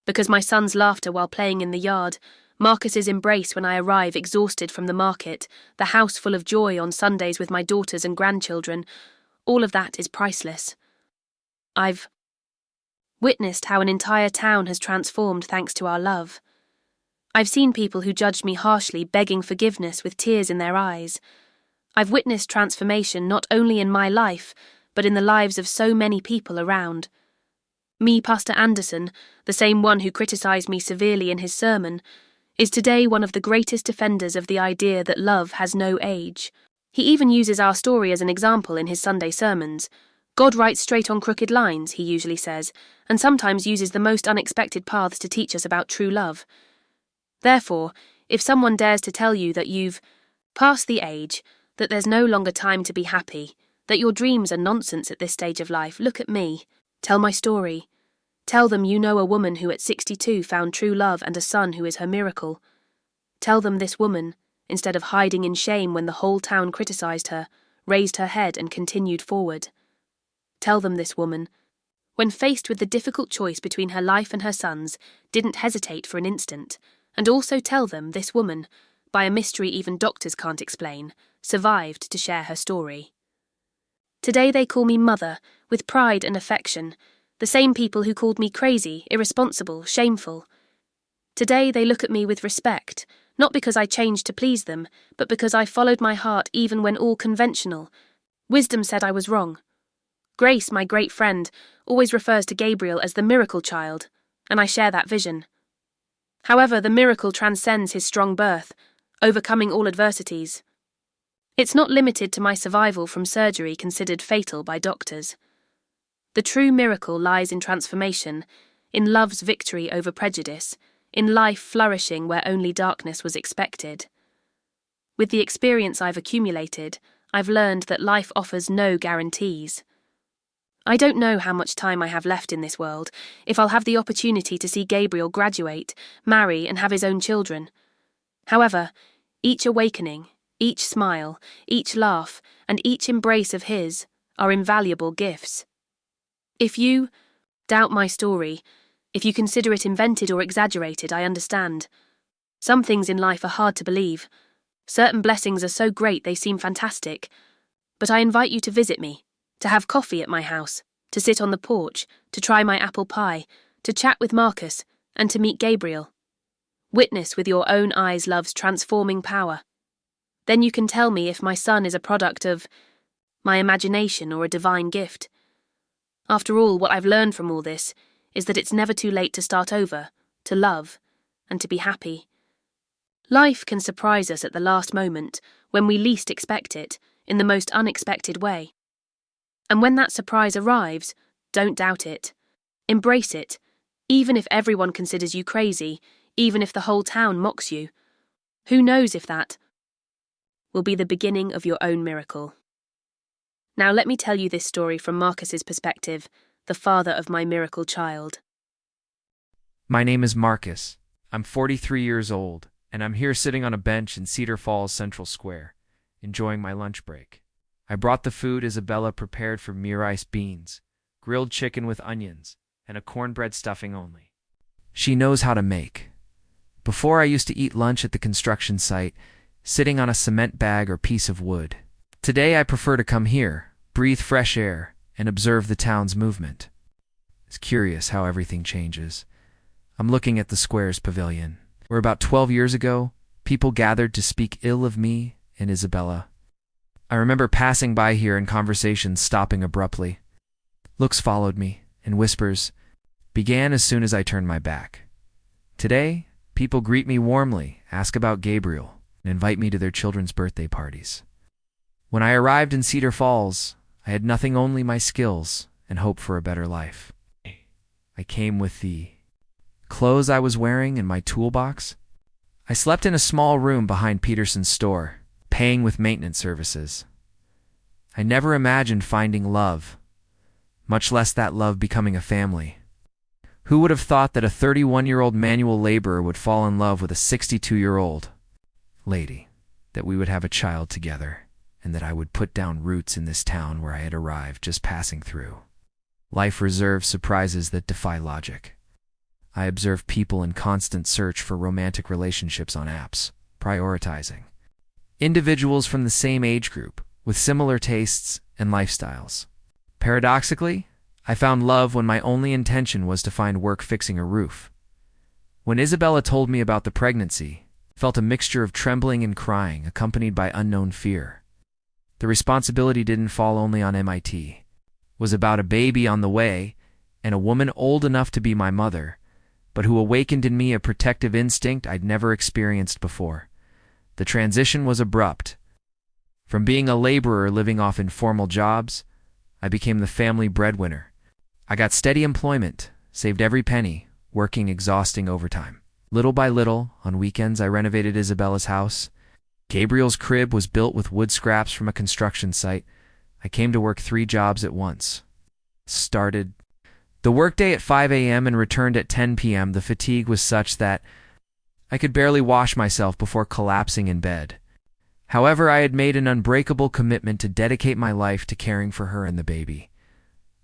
Because my son's laughter while playing in the yard, Marcus's embrace when I arrive exhausted from the market, the house full of joy on Sundays with my daughters and grandchildren, all of that is priceless. I've witnessed how an entire town has transformed thanks to our love. I've seen people who judged me harshly begging forgiveness with tears in their eyes. I've witnessed transformation not only in my life, but in the lives of so many people around. Me, Pastor Anderson, the same one who criticised me severely in his sermon, is today one of the greatest defenders of the idea that love has no age. He even uses our story as an example in his Sunday sermons. God writes straight on crooked lines, he usually says, and sometimes uses the most unexpected paths to teach us about true love. Therefore, if someone dares to tell you that you've passed the age, that there's no longer time to be happy, that your dreams are nonsense at this stage of life, look at me. Tell my story. Tell them you know a woman who at 62 found true love and a son who is her miracle. Tell them this woman, instead of hiding in shame when the whole town criticised her, raised her head and continued forward. Tell them this woman, when faced with the difficult choice between her life and her son's, didn't hesitate for an instant, and also tell them this woman, by a mystery even doctors can't explain, survived to share her story. Today they call me Mother, with pride and affection, the same people who called me crazy, irresponsible, shameful. Today they look at me with respect, not because I changed to please them, but because I followed my heart even when all conventional. Wisdom said I was wrong. Grace, my great friend, always refers to Gabriel as the miracle child, and I share that vision. However, the miracle transcends his strong birth, overcoming all adversities. It's not limited to my survival from surgery considered fatal by doctors. The true miracle lies in transformation, in love's victory over prejudice, in life flourishing where only darkness was expected. With the experience I've accumulated, I've learned that life offers no guarantees. I don't know how much time I have left in this world, if I'll have the opportunity to see Gabriel graduate, marry, and have his own children. However, each awakening, each smile, each laugh, and each embrace of his are invaluable gifts. If you doubt my story, if you consider it invented or exaggerated, I understand. Some things in life are hard to believe. Certain blessings are so great they seem fantastic. But I invite you to visit me, to have coffee at my house, to sit on the porch, to try my apple pie, to chat with Marcus, and to meet Gabriel. Witness with your own eyes love's transforming power. Then you can tell me if my son is a product of my imagination or a divine gift. After all, what I've learned from all this is that it's never too late to start over, to love, and to be happy. Life can surprise us at the last moment, when we least expect it, in the most unexpected way. And when that surprise arrives, don't doubt it. Embrace it, even if everyone considers you crazy, even if the whole town mocks you. Who knows if that will be the beginning of your own miracle. Now let me tell you this story from Marcus's perspective, the father of my miracle child. My name is Marcus. I'm 43 years old, and I'm here sitting on a bench in Cedar Falls Central Square, enjoying my lunch break. I brought the food Isabella prepared for me: rice, beans, grilled chicken with onions, and a cornbread stuffing only. She knows how to make. Before I used to eat lunch at the construction site, sitting on a cement bag or piece of wood. Today I prefer to come here, breathe fresh air, and observe the town's movement. It's curious how everything changes. I'm looking at the square's pavilion, where about 12 years ago, people gathered to speak ill of me and Isabella. I remember passing by here and conversations stopping abruptly. Looks followed me, and whispers began as soon as I turned my back. Today, people greet me warmly, ask about Gabriel, and invite me to their children's birthday parties. When I arrived in Cedar Falls, I had nothing, only my skills and hope for a better life. I came with the clothes I was wearing and my toolbox. I slept in a small room behind Peterson's store, paying with maintenance services. I never imagined finding love, much less that love becoming a family. Who would have thought that a 31-year-old manual laborer would fall in love with a 62-year-old lady, that we would have a child together, and that I would put down roots in this town where I had arrived just passing through. Life reserves surprises that defy logic. I observe people in constant search for romantic relationships on apps, prioritizing individuals from the same age group, with similar tastes and lifestyles. Paradoxically, I found love when my only intention was to find work fixing a roof. When Isabella told me about the pregnancy, I felt a mixture of trembling and crying, accompanied by unknown fear. The responsibility didn't fall only on MIT. It was about a baby on the way, and a woman old enough to be my mother, but who awakened in me a protective instinct I'd never experienced before. The transition was abrupt. From being a laborer living off informal jobs, I became the family breadwinner. I got steady employment, saved every penny, working exhausting overtime. Little by little, on weekends I renovated Isabella's house. Gabriel's crib was built with wood scraps from a construction site. I came to work 3 jobs at once. Started the workday at 5 a.m. and returned at 10 p.m. The fatigue was such that I could barely wash myself before collapsing in bed. However, I had made an unbreakable commitment to dedicate my life to caring for her and the baby.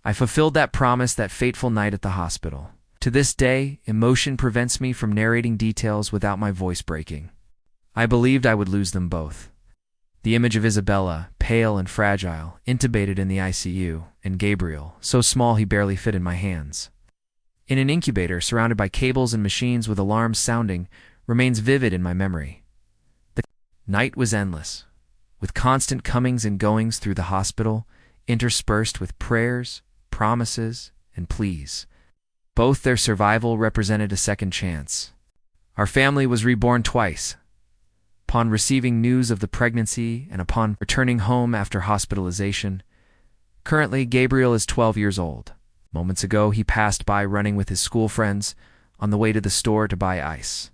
I fulfilled that promise that fateful night at the hospital. To this day, emotion prevents me from narrating details without my voice breaking. I believed I would lose them both. The image of Isabella, pale and fragile, intubated in the ICU, and Gabriel, so small he barely fit in my hands, in an incubator surrounded by cables and machines with alarms sounding, remains vivid in my memory. The night was endless, with constant comings and goings through the hospital, interspersed with prayers, promises, and pleas. Both their survival represented a second chance. Our family was reborn twice. Upon receiving news of the pregnancy and upon returning home after hospitalization. Currently, Gabriel is 12 years old. Moments ago, he passed by running with his school friends on the way to the store to buy ice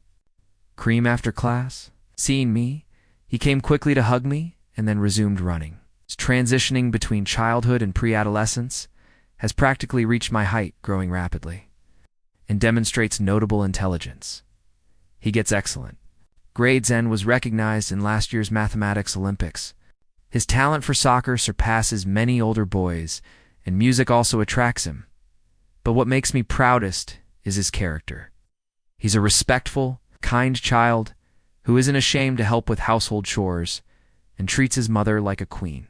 cream after class. Seeing me, he came quickly to hug me and then resumed running. His transitioning between childhood and pre-adolescence has practically reached my height, growing rapidly, and demonstrates notable intelligence. He gets excellent grades and was recognized in last year's Mathematics Olympics. His talent for soccer surpasses many older boys, and music also attracts him. But what makes me proudest is his character. He's a respectful, kind child who isn't ashamed to help with household chores and treats his mother like a queen.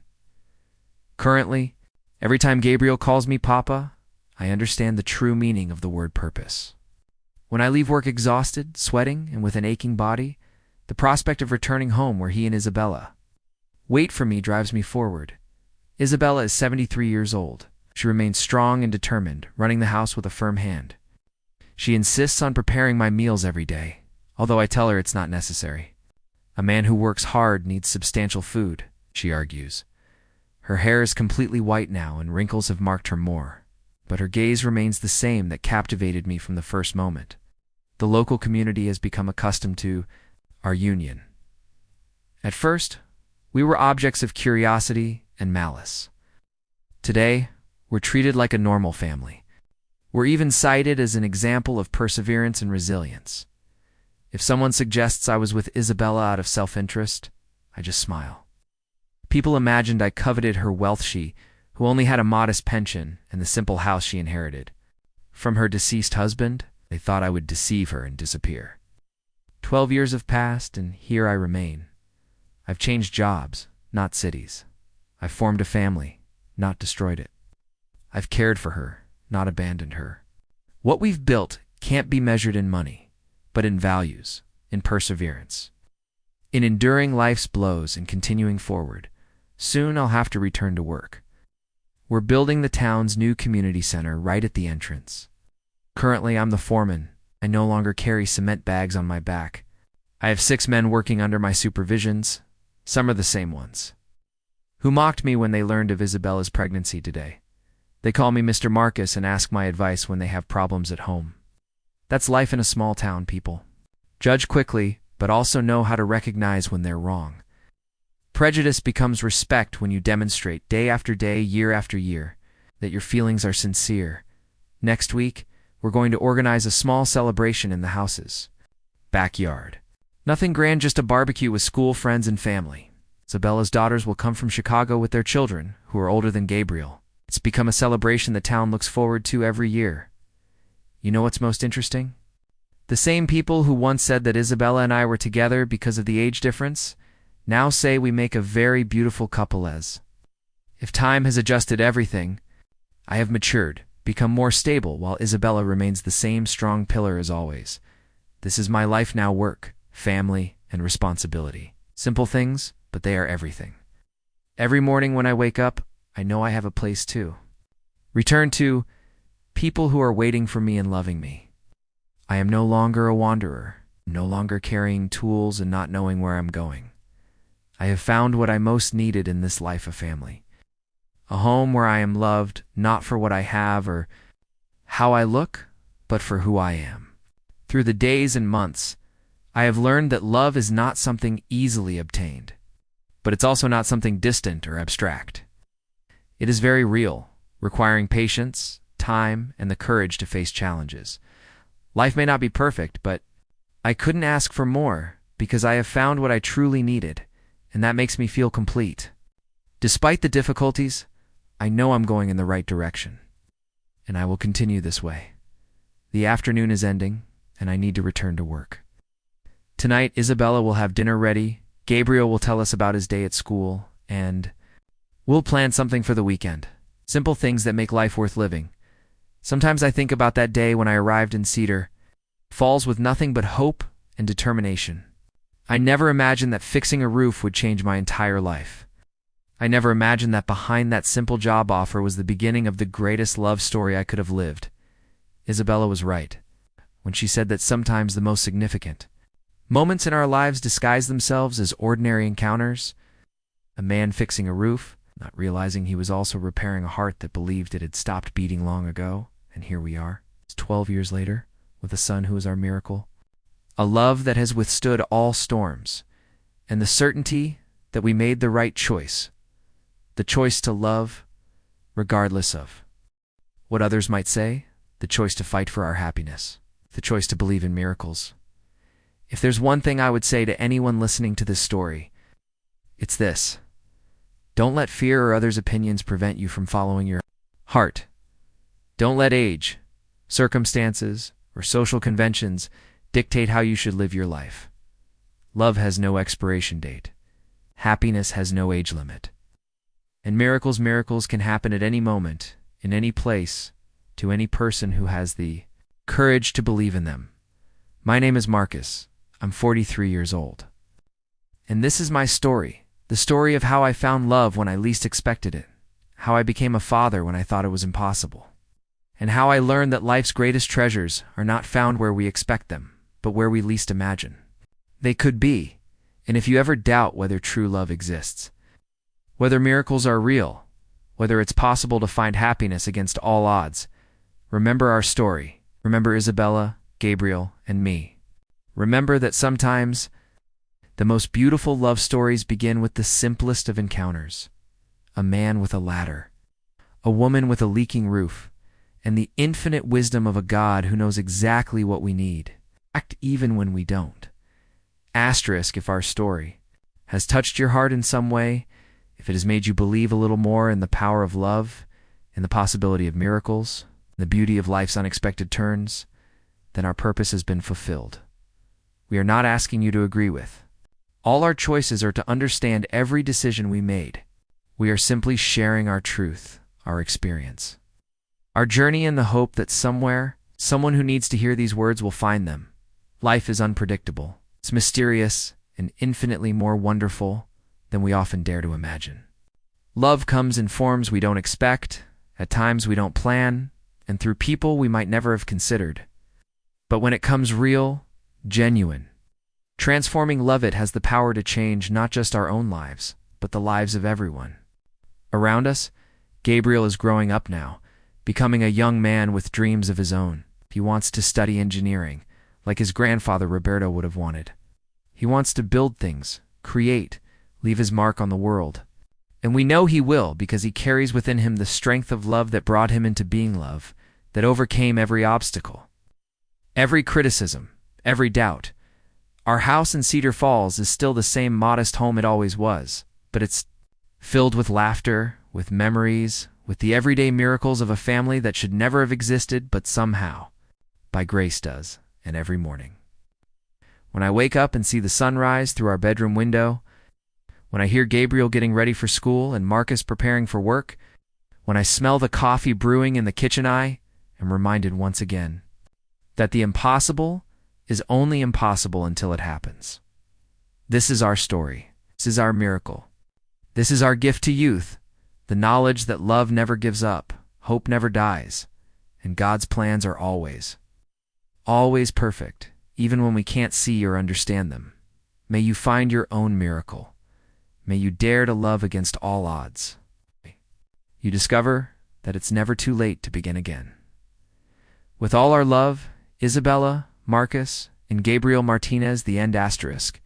Currently, every time Gabriel calls me Papa, I understand the true meaning of the word purpose. When I leave work exhausted, sweating, and with an aching body, the prospect of returning home where he and Isabella wait for me drives me forward. Isabella is 73 years old. She remains strong and determined, running the house with a firm hand. She insists on preparing my meals every day, although I tell her it's not necessary. A man who works hard needs substantial food, she argues. Her hair is completely white now and wrinkles have marked her more, but her gaze remains the same that captivated me from the first moment. The local community has become accustomed to our union. At first, we were objects of curiosity and malice. Today, we're treated like a normal family. We're even cited as an example of perseverance and resilience. If someone suggests I was with Isabella out of self-interest, I just smile. People imagined I coveted her wealth, she, who only had a modest pension and the simple house she inherited. From her deceased husband, they thought I would deceive her and disappear. 12 years have passed, and here I remain. I've changed jobs, not cities. I've formed a family, not destroyed it. I've cared for her, not abandoned her. What we've built can't be measured in money, but in values, in perseverance, in enduring life's blows and continuing forward. Soon I'll have to return to work. We're building the town's new community center right at the entrance. Currently, I'm the foreman. I no longer carry cement bags on my back. I have 6 men working under my supervisions. Some are the same ones, who mocked me when they learned of Isabella's pregnancy today. They call me Mr. Marcus and ask my advice when they have problems at home. That's life in a small town, people. Judge quickly, but also know how to recognize when they're wrong. Prejudice becomes respect when you demonstrate day after day, year after year, that your feelings are sincere. Next week, we're going to organize a small celebration in the house's backyard. Nothing grand, just a barbecue with school friends and family. Isabella's daughters will come from Chicago with their children, who are older than Gabriel. It's become a celebration the town looks forward to every year. You know what's most interesting? The same people who once said that Isabella and I were together because of the age difference now say we make a very beautiful couple. As if time has adjusted everything, I have matured, become more stable, while Isabella remains the same strong pillar as always. This is my life now: work, family, and responsibility. Simple things, but they are everything. Every morning when I wake up, I know I have a place to return to, people who are waiting for me and loving me. I am no longer a wanderer, no longer carrying tools and not knowing where I'm going. I have found what I most needed in this life: a family. A home where I am loved, not for what I have or how I look, but for who I am. Through the days and months, I have learned that love is not something easily obtained, but it's also not something distant or abstract. It is very real, requiring patience, time, and the courage to face challenges. Life may not be perfect, but I couldn't ask for more because I have found what I truly needed, and that makes me feel complete. Despite the difficulties, I know I'm going in the right direction, and I will continue this way. The afternoon is ending, and I need to return to work. Tonight, Isabella will have dinner ready, Gabriel will tell us about his day at school, and we'll plan something for the weekend. Simple things that make life worth living. Sometimes I think about that day when I arrived in Cedar Falls with nothing but hope and determination. I never imagined that fixing a roof would change my entire life. I never imagined that behind that simple job offer was the beginning of the greatest love story I could have lived. Isabella was right when she said that sometimes the most significant moments in our lives disguise themselves as ordinary encounters. A man fixing a roof, not realizing he was also repairing a heart that believed it had stopped beating long ago, and here we are, 12 years later, with a son who is our miracle. A love that has withstood all storms, and the certainty that we made the right choice. The choice to love, regardless of what others might say, the choice to fight for our happiness, the choice to believe in miracles. If there's one thing I would say to anyone listening to this story, it's this: don't let fear or others' opinions prevent you from following your heart. Don't let age, circumstances, or social conventions dictate how you should live your life. Love has no expiration date. Happiness has no age limit. And miracles can happen at any moment, in any place, to any person who has the courage to believe in them. My name is Marcus. I'm 43 years old. And this is my story, the story of how I found love when I least expected it, how I became a father when I thought it was impossible, and how I learned that life's greatest treasures are not found where we expect them, but where we least imagine. They could be, and if you ever doubt whether true love exists, whether miracles are real, whether it's possible to find happiness against all odds, remember our story. Remember Isabella, Gabriel, and me. Remember that sometimes the most beautiful love stories begin with the simplest of encounters. A man with a ladder, a woman with a leaking roof, and the infinite wisdom of a God who knows exactly what we need, act even when we don't. Asterisk if our story has touched your heart in some way, if it has made you believe a little more in the power of love, in the possibility of miracles, the beauty of life's unexpected turns, then our purpose has been fulfilled. We are not asking you to agree with. All our choices are to understand every decision we made. We are simply sharing our truth, our experience, our journey in the hope that somewhere, someone who needs to hear these words will find them. Life is unpredictable. It's mysterious and infinitely more wonderful than we often dare to imagine. Love comes in forms we don't expect, at times we don't plan, and through people we might never have considered. But when it comes real, genuine, transforming love, it has the power to change not just our own lives, but the lives of everyone. Around us, Gabriel is growing up now, becoming a young man with dreams of his own. He wants to study engineering, like his grandfather Roberto would have wanted. He wants to build things, create, leave his mark on the world. And we know he will because he carries within him the strength of love that brought him into being love, that overcame every obstacle, every criticism, every doubt. Our house in Cedar Falls is still the same modest home it always was, but it's filled with laughter, with memories, with the everyday miracles of a family that should never have existed, but somehow, by grace does, and every morning. When I wake up and see the sunrise through our bedroom window, when I hear Gabriel getting ready for school and Marcus preparing for work, when I smell the coffee brewing in the kitchen, I am reminded once again that the impossible is only impossible until it happens. This is our story. This is our miracle. This is our gift to youth, the knowledge that love never gives up, hope never dies, and God's plans are always perfect, even when we can't see or understand them. May you find your own miracle. May you dare to love against all odds. You discover that it's never too late to begin again. With all our love, Isabella, Marcus, and Gabriel Martinez, the end asterisk.